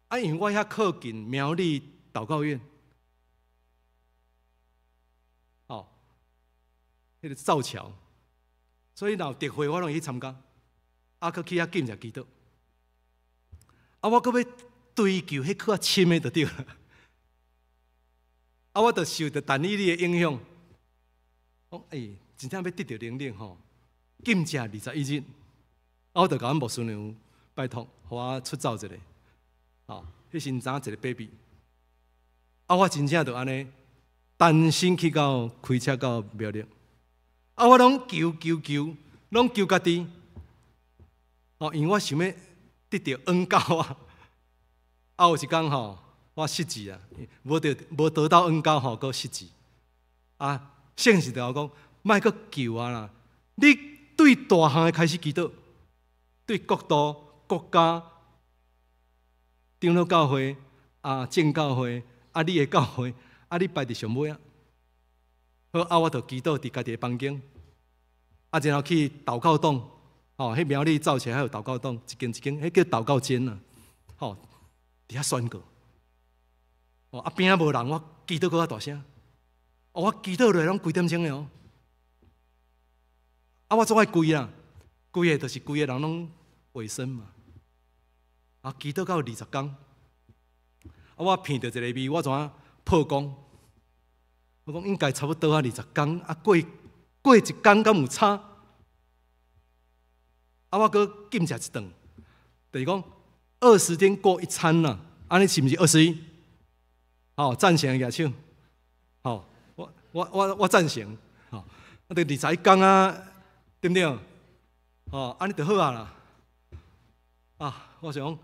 啊，因为我遐靠近苗栗祷告院，哦，迄个造桥，所以若有特会我拢会去参加。啊，佮去遐敬一祈祷。啊，我佮要追求迄较深的就对了。啊，我就受着但以理的影响，讲真正要得到能力吼，禁食21日。啊，我就甲阮牧师娘拜托，互我出走一个，哦，迄时阵一个 baby， 啊，我真正就安尼，单身去到开车到苗栗，啊，我拢求，拢求家己，哦，因为我想要得到恩膏啊，啊，有一天吼，我失志啊，无得到恩膏吼，搁失志，啊，现实就讲，莫搁求啊啦，你对大项的开始祈祷，对国度。国家、长老教会、正教会、你的教会，你排伫上尾啊。好，我就祈祷伫家己的房间，然后去祷告洞，哦，迄苗栗造起来还有祷告洞，一间，迄叫祷告间啊，哦，伫遐宣告，哦，边仔无人，我祈祷搁较大声，哦，我祈祷落来拢几点钟的哦，我做爱跪啦，跪的就是规个人拢卫生嘛。啊，祈祷到20天，我闻到一个味，我怎破功？我讲应该差不多20天，过1天敢有差？我搁禁食1顿，就是讲20天过1餐啦，安尼是毋是21？好，赞成举手。好，我赞成，吼，啊，就21天啊，对不对？哦，安尼就好啊啦。啊，我想讲，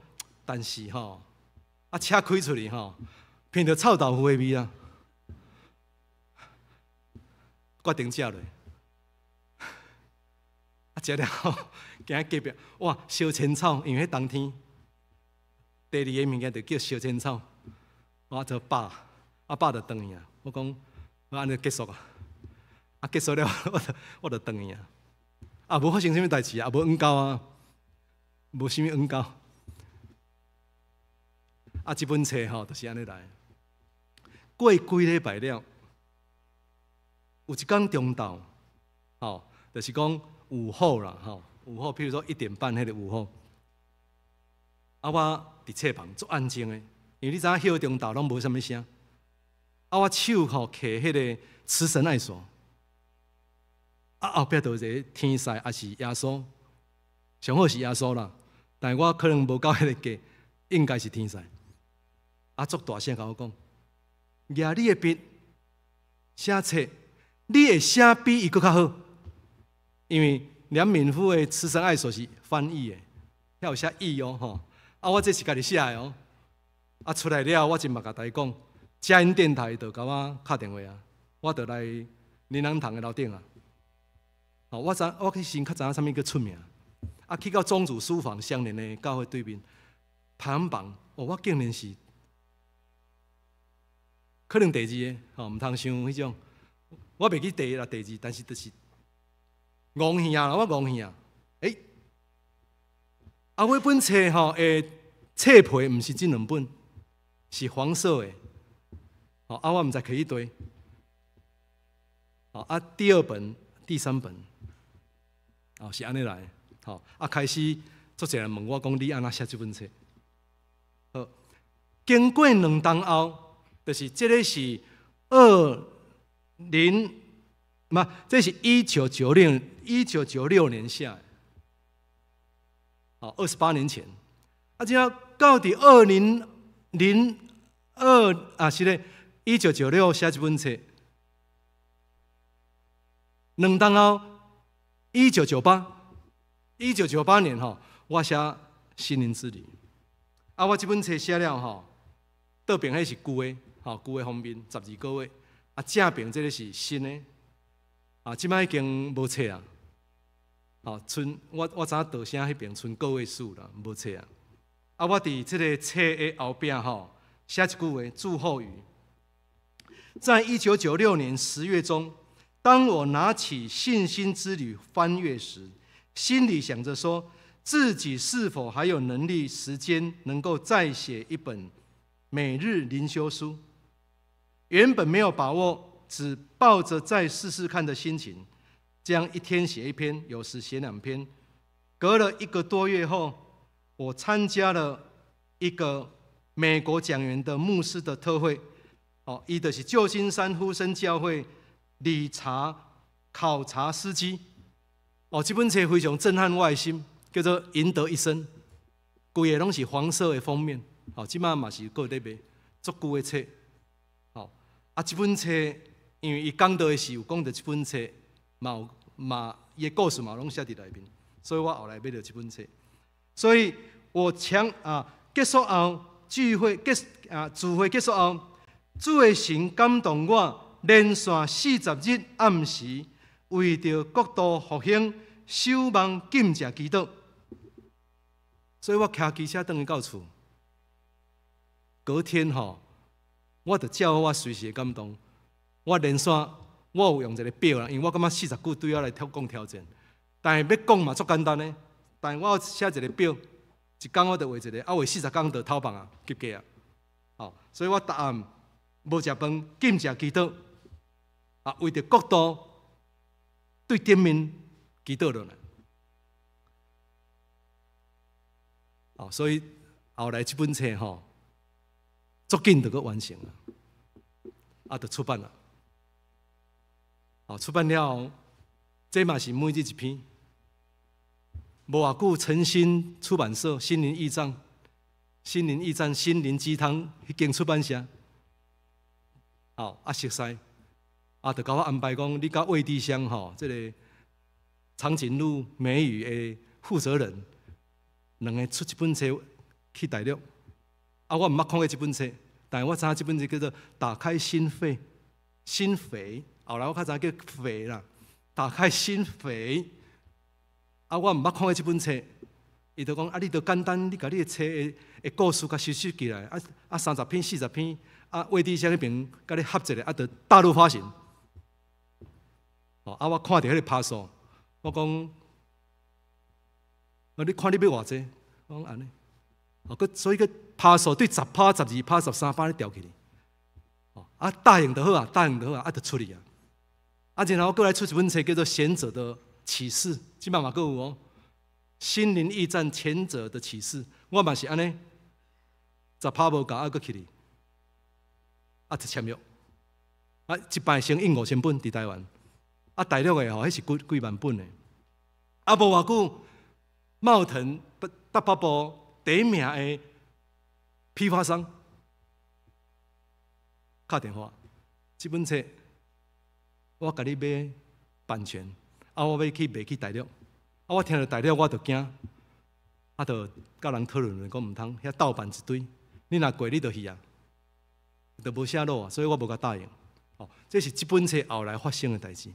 但是吼，啊，车开出去吼，闻到臭豆腐的味啊，决定食落。啊，食了后，行隔壁，哇，烧千草，因为迄冬天，第二个物件就叫烧千草，我就饱，啊饱就转去啊。我讲，我安尼结束啊，啊结束了，我就转去啊。啊，无发生什么代志啊，无恩交啊，无什么恩交。啊，这本册吼，就是安尼来。过几礼拜了，有一天中昼，吼，就是讲午后啦，吼，午后，譬如说1点半迄个午后，啊，我伫册房足安静的，因为你知影休中昼拢无啥物声，啊，我手吼摕迄个慈神爱锁，啊，后壁就一个天使，也是耶稣，上好是耶稣啦，但是我可能无到迄个价，应该是天使。啊，足大声甲我讲，举你的笔写册，你会写比伊搁较好，因为梁敏夫的《慈神爱锁》是翻译的，遐有写译哦吼。啊，我这是家己写的哦。啊，出来了，我真嘛甲大家讲，佳音电台就甲我敲电话啊，我就来林人堂的楼顶啊。哦，我去先较知影啥物叫出名，啊，去到宗主书房相连的教会对面排行榜，哦，我竟然是。可能第二个，吼，毋通想迄种，我袂记第一啦，第二，但是就是戆耳啊，我戆耳啊，啊，我本册吼诶，册皮毋是这两本，是黄色的，吼，啊，我毋知摕去堆，吼，啊，第2本、第3本，哦，是安尼来，吼，啊，开始足侪人问我讲，你安怎写这本册？好，经过2冬后。就是这个是这是1996写的，哦，28年前。啊，只要到底2002啊，是咧，1996写这本册，2冬后1998年吼，我写《心灵之旅》。啊，我这本册写了吼，倒边迄是旧的。吼，旧的封面12个月，啊，正边这个是新的，啊，即摆已经无册啊，吼，剩我知影道声迄边剩个位数啦，无册啊，啊，我伫这个册的后边吼，写一句话祝后语，在1996年10月中，当我拿起《信心之旅》翻阅时，心里想着说，自己是否还有能力、时间能够再写一本每日灵修书。原本没有把握，只抱着再试试看的心情，这样一天写一篇，有时写2篇。隔了1个多月后，我参加了一个美国讲员的牧师的特会，哦，伊就是旧金山呼声教会理查考察司机。哦，这本册非常震撼我的心，叫做《赢得一生》，规个拢是黄色的封面。哦，即马嘛是搁在卖，足久的册。啊，这本册因为伊讲到的是有讲到这本册，伊的故事嘛拢写伫内面，所以我后来买了这本册。所以我结束后聚会结束后，主的神感动我，连续40日暗时，为着国度复兴，守望禁食祈祷。所以我骑机车转去到厝，隔天吼。我就照我随时的感动，我连续我有用一个表啦，因为我感觉40句对我来讲挑战，但是要讲嘛足简单的，但是我有写一个表，一天我就画一个，啊画40天就头放啊，及格啊，好，所以我答案无食饭，禁食祈祷，啊为着国度对顶面祈祷落来，好，所以后来这本册吼。足紧就搁完成了，啊，就出版了。好，出版了后，这嘛是每日一篇。无偌久，诚心出版社、心灵驿站、心灵鸡汤迄间出版社，好啊，熟悉，就甲我安排讲，你甲魏地乡吼，这个长颈鹿美语的负责人，两个出一本册去大陆。我毋捌看过这本册，但是我知影这本册叫做《打开心扉》，心扉。后来我较知叫扉啦，打开心扉。我毋捌看过这本册，伊就讲你就简单，你甲你的册的故事甲收集起来，30篇、40篇，魏地乡迄边甲你合一个，就大陆发行。我看到迄个拍数，我讲，你看你要偌济？我讲安尼，所以个拍数对10%、12%、13%你调起来，答应就好啊，答应就好啊，就出去啊。然后过来出一本册叫做《贤者的启示》，即摆嘛阁有哦，心灵驿站前者的启示，我嘛是安尼，10%无够，阁去哩，就签约，一摆先印5000本伫台湾。大陆的迄是几万本的，无偌久，茂腾北部第一名的批发商打电话，这本册我甲你买版权，我要去卖去大陆，我听到大陆我就惊，就甲人讨论讲毋通，遐盗版一堆，你若过你就去啊，就无写落啊，所以我无甲答应。这是这本册后来发生的代志。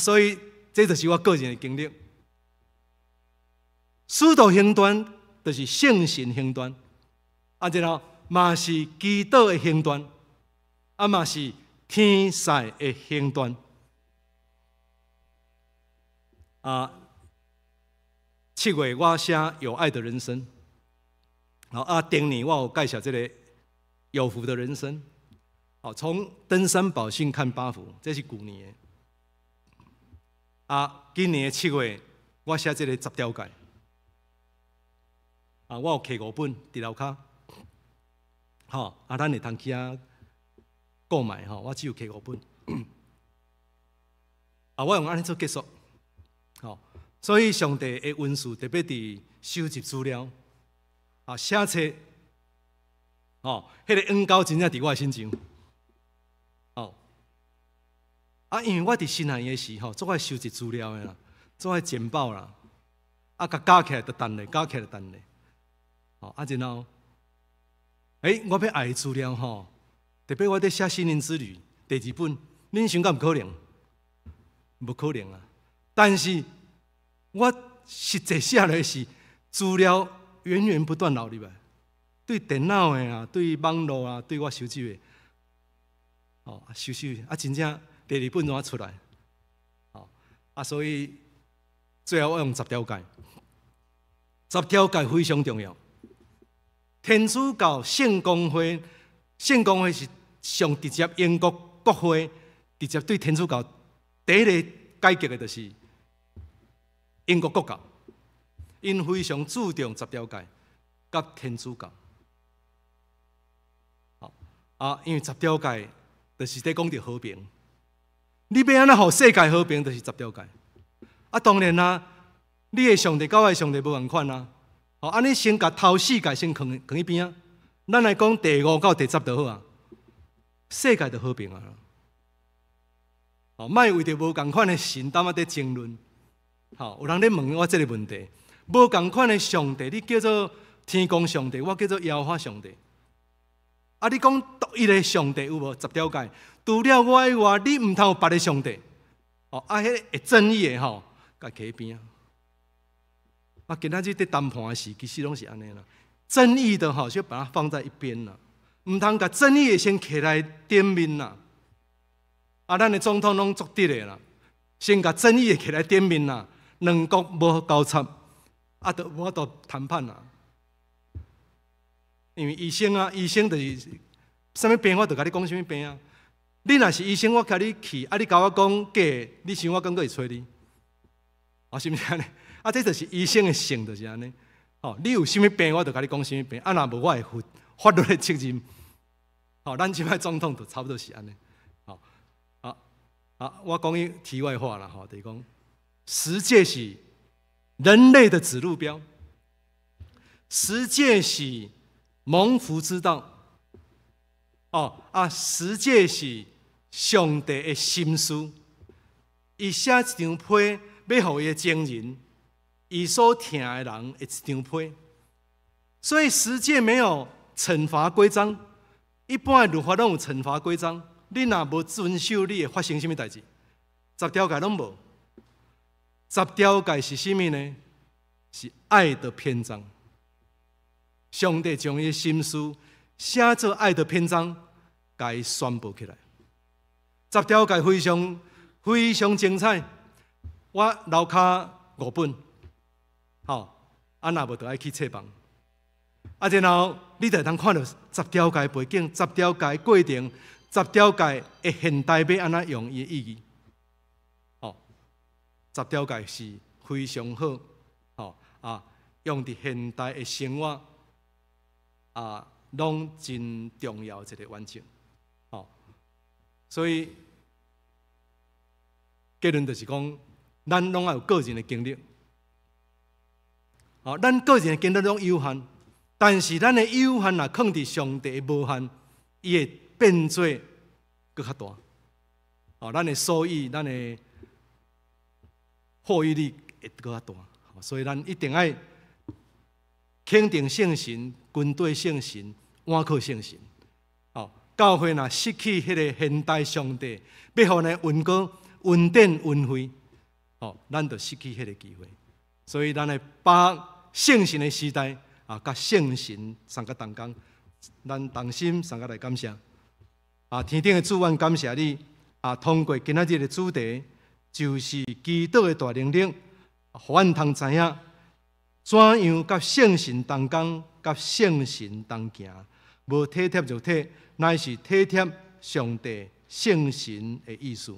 所以这就是我个人的经历。使徒行传就是圣神行传，然后嘛是基督的行传，嘛是天使的行传。7月我写有爱的人生，顶年我有介绍这个有福的人生。从登山宝训看8福，这是旧年的。今年7月，我写这个10条戒。我有摕5本伫楼骹，咱会通去购买我只有摕5本。我用安尼做结束。所以上帝的恩赐特别伫收集资料，写册，迄个恩膏真正伫我的心上。因为我伫新南的时候，做爱收集资料的啦，做爱简报啦，甲加起来就等咧，加起来就等咧。然后，我要爱的资料特别我伫写《心灵之旅》第2本，恁想敢毋可能？无可能啊！但是我实际写的是资料源源不断流入来，对电脑的对网络对我收集的，收集真正。第2本怎啊出来？所以最后我用10条戒。10条戒非常重要。天主教圣公会是上直接英国国会直接对天主教第一个改革的，就是英国国教，因非常注重10条戒甲天主教。因为10条戒就是在讲着和平。你要安怎互世界和平，就是10条戒。当然啦，你的上帝甲我的上帝无同款啊。安尼先甲头4戒先放一边啊。咱来讲第5到第10就好啊。世界就和平啊。莫为着无同款的神在争论。有人咧问我这个问题，无同款的上帝，你叫做天公上帝，我叫做耶和华上帝。你讲独一的上帝有无10条戒？除了我以外，你唔通有别的上帝。迄会争议的甲起边今仔日在谈判的时，其实拢是安尼啦。争议的就把它放在一边啦，唔通甲争议的先起来点面啦。咱的总统拢做得的啦，先甲争议的起来点面啦，两国无交叉，就无法度谈判啦。因为医生就是啥物病，我就甲你讲啥物病啊。你若是医生，我甲你去，你甲我讲假，你想我敢会找你？是毋是安尼？这就是医生的性，就是安尼。你有啥物病，我就甲你讲啥物病。若无我会负法律的责任。咱即摆总统就差不多是安尼。我讲一题外话啦，就是讲十诫是人类的指路标，十诫是蒙福之道。十诫是上帝的心思，伊写一张批要互伊的情人，伊所疼的人的一张批。所以十诫没有惩罚规章，一般的律法拢有惩罚规章。你若无遵守，你会发生什么代志？10条诫拢无。10条诫是什么呢？是爱的篇章。上帝将伊的心思写做爱的篇章，甲伊宣布起来。10条诫非常精彩，我留下5本，若无就爱去册房。然后你就通看到10条诫背景、10条诫过程、10条诫的现代要安怎用伊的意义。10条诫是非常好，用伫现代的生活拢真重要一个完整。所以结论就是讲，咱拢要有个人的经历。咱个人的经历拢有限，但是咱的有限若放伫上帝的无限，伊会变做搁较大。咱的收益，咱的获益力会搁较大。所以咱一定要肯定圣神、军队圣神、倚靠圣神。教会若失去迄个现代上帝，要互呢运过、运转、运会，咱就失去迄个机会。所以咱会把圣神的时代甲圣神送到同工，咱同心送到来感谢。天顶的主，愿感谢你通过今仔日的主题，就是基督的大能力，互阮通知影怎样甲圣神同工，甲圣神同行，无体贴肉体，乃是体贴上帝圣神的意思。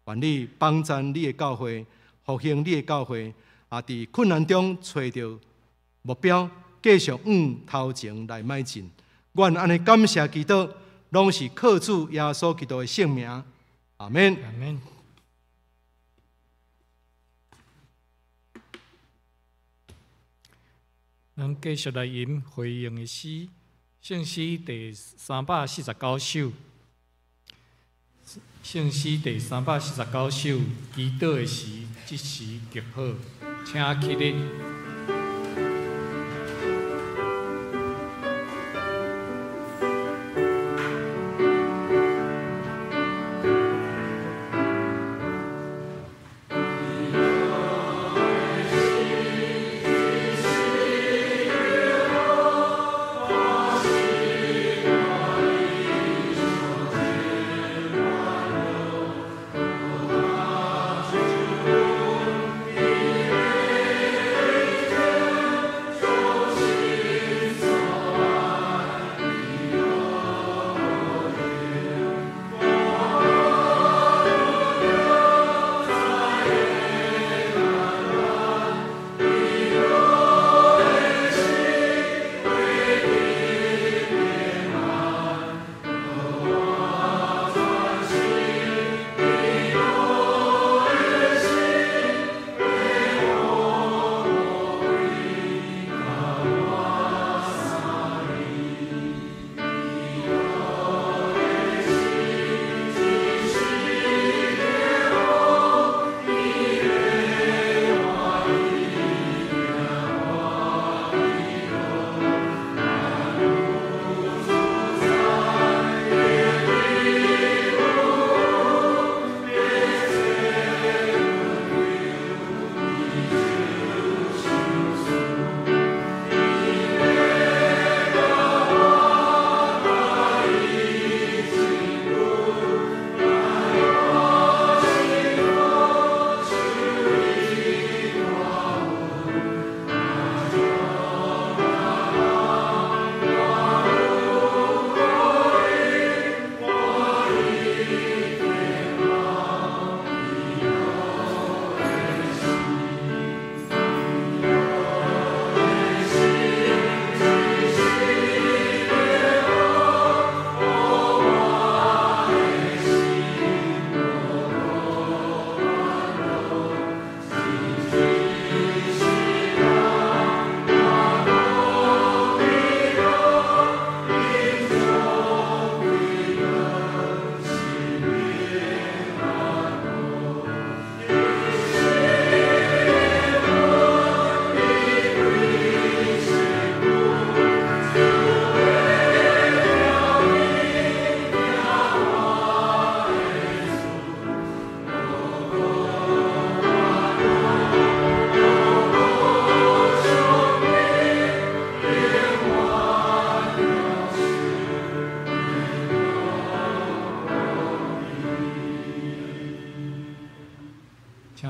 愿你帮助你的教会，复兴你的教会，伫困难中找到目标，继续往头前来迈进。愿安尼感谢基督，拢是靠主耶稣基督的圣名。阿门。阿门。咱继续来吟回应的诗，圣诗第349首。圣诗第349首，祈祷的时，即时极好，请起立。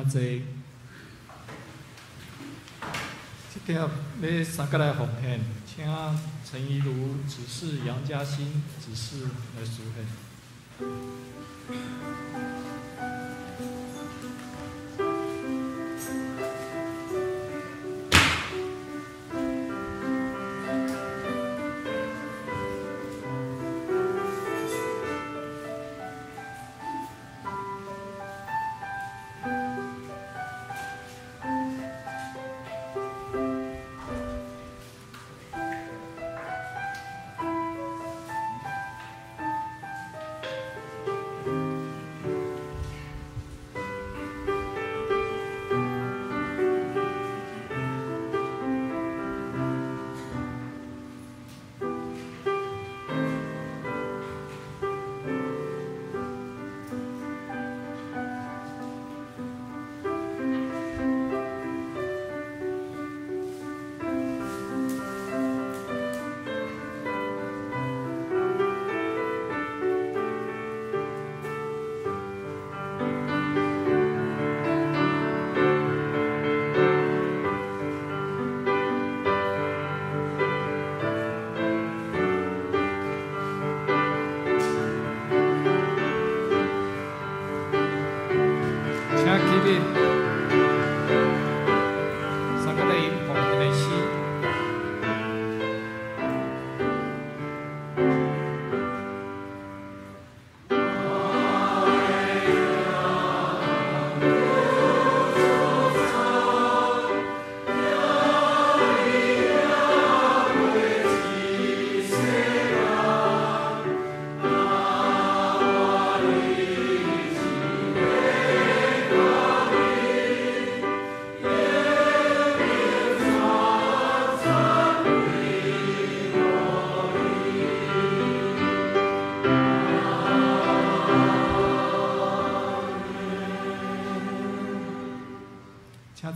坐。这条要三个来奉献，请陈怡如执事、杨嘉欣执事来书献。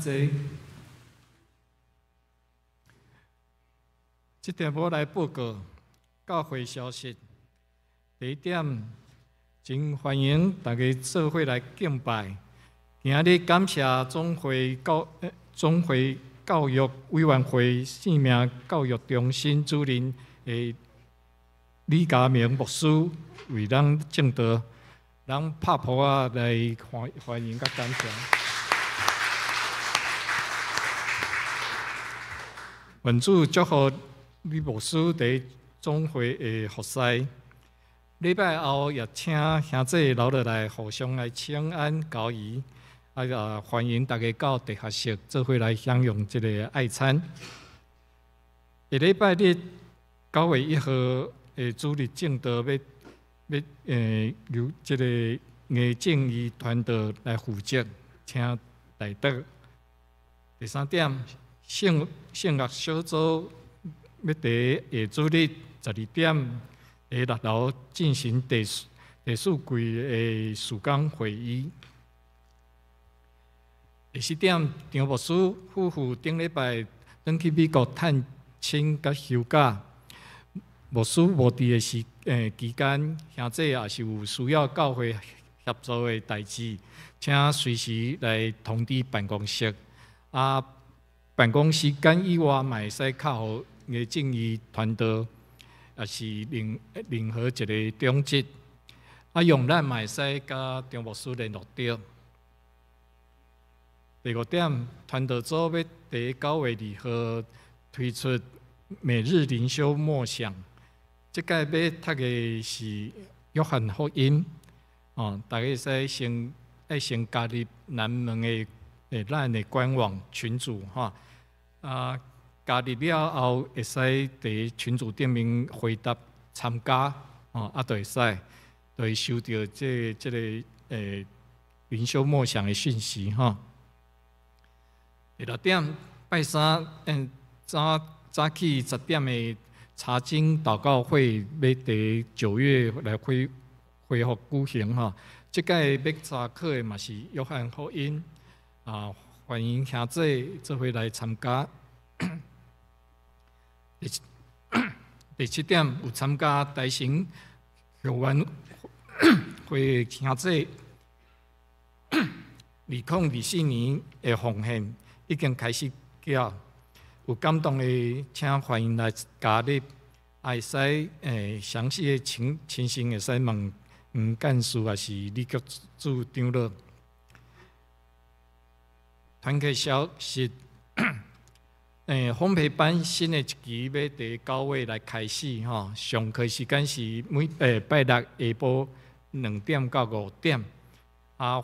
坐。这点我来报告教会消息。第一点，真欢迎大家做伙来敬拜。今日感谢总会教育委员会性命教育中心主任的李家明牧师为咱正道，咱拍鼓啊来欢迎甲感谢。愿主祝福李牧师伫总会的服侍。礼拜后也请兄弟留落来，互相来请安交谊。欢迎大家到地下室做伙来享用这个爱餐。下礼拜日9月1号的主日正道要由这个艺正义团队来负责，请来得。第三点。圣乐小组要伫下主日12点下6楼进行第四季的事工会议。第4点，张牧师夫妇顶礼拜转去美国探亲甲休假，牧师无伫的期间，兄弟也是有需要教会协助的代志，请随时来通知办公室。办公时间以外，嘛会使靠互艺正义团队，也是任何一个中职。用咱嘛会使甲张牧师联络着。第5点，团队组要伫9月2号推出每日灵修默想。即届要读的是约翰福音，大家使先加入南门的咱的官网群组加入了后会使伫群组顶面回答参加，就会使，就会收到这个灵修默想的讯息第6点，拜三早起10点的查经祷告会要伫9月来恢复举行这届要查课的嘛是约翰福音欢迎兄弟做伙来参加。第7点，有参加大型学员会兄弟2024年的奉献已经开始缴，有感动的请欢迎来加入，会使详细的情形会使问黄干事也是李局组长了。团契消息，烘焙班新的一期要伫9月来开始吼，上课时间是每拜六下晡2点到5点。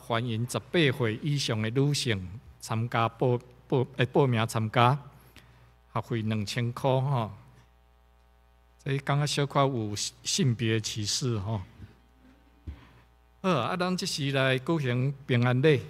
欢迎18岁以上的女性参加报名参加，学费2000块吼。这感觉小可有性别歧视吼。好，咱即时来举行平安礼。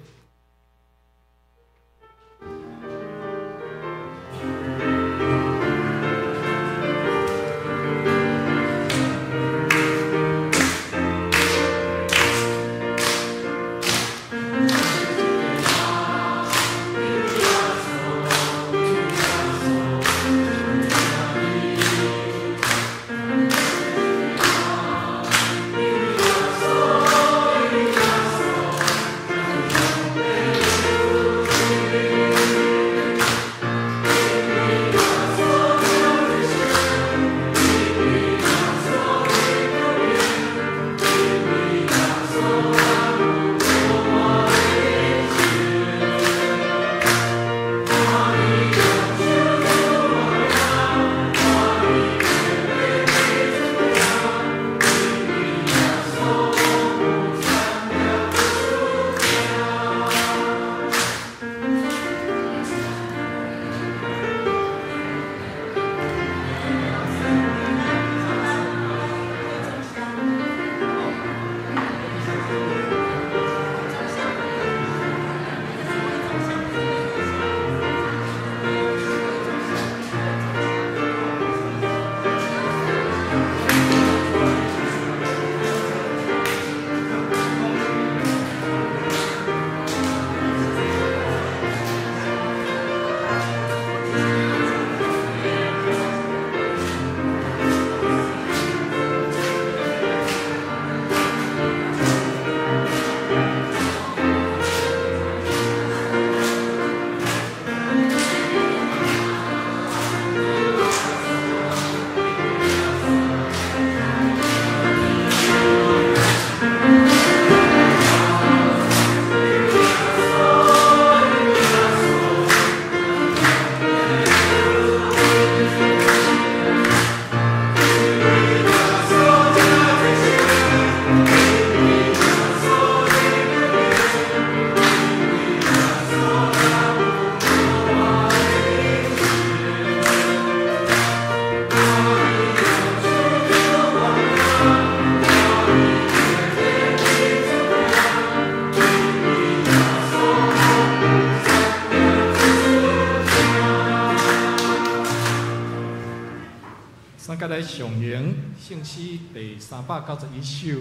来上迎圣诗第391首，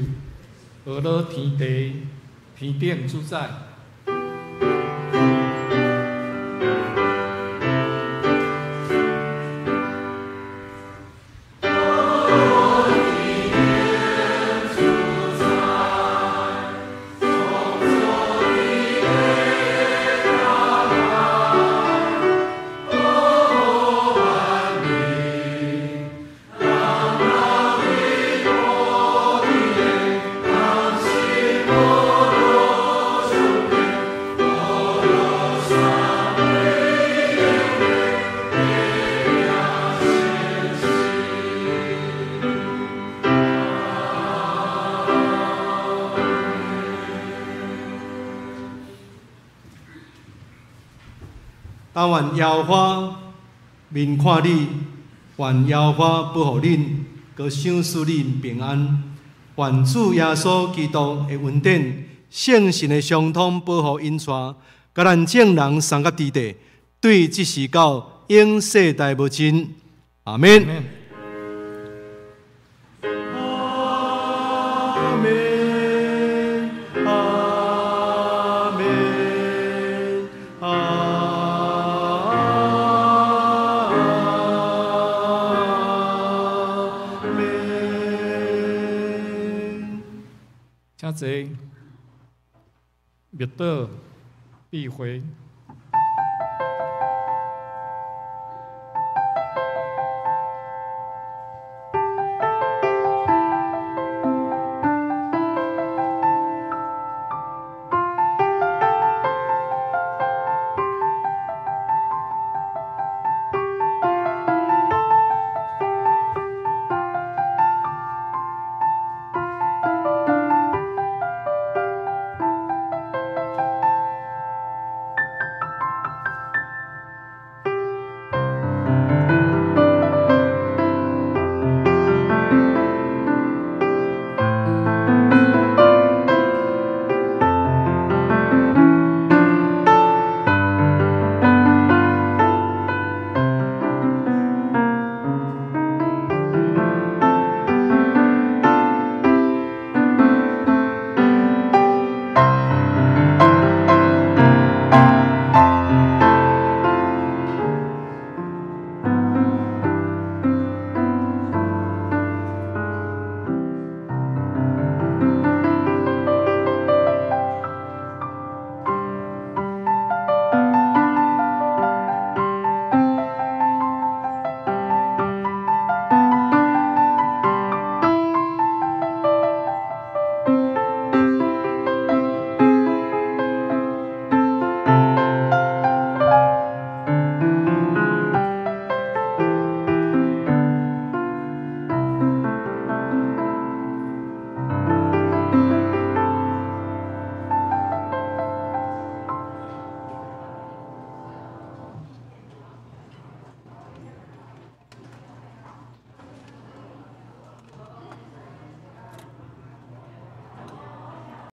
俄罗天地，天顶主宰。但愿耶和华面看你，愿耶和华保护恁，佮赏赐恁平安。愿主耶稣基督的恩典、圣神的相通保护因带，甲咱众人三甲地地，对即时到永世代无尽。阿门。请坐，密道必回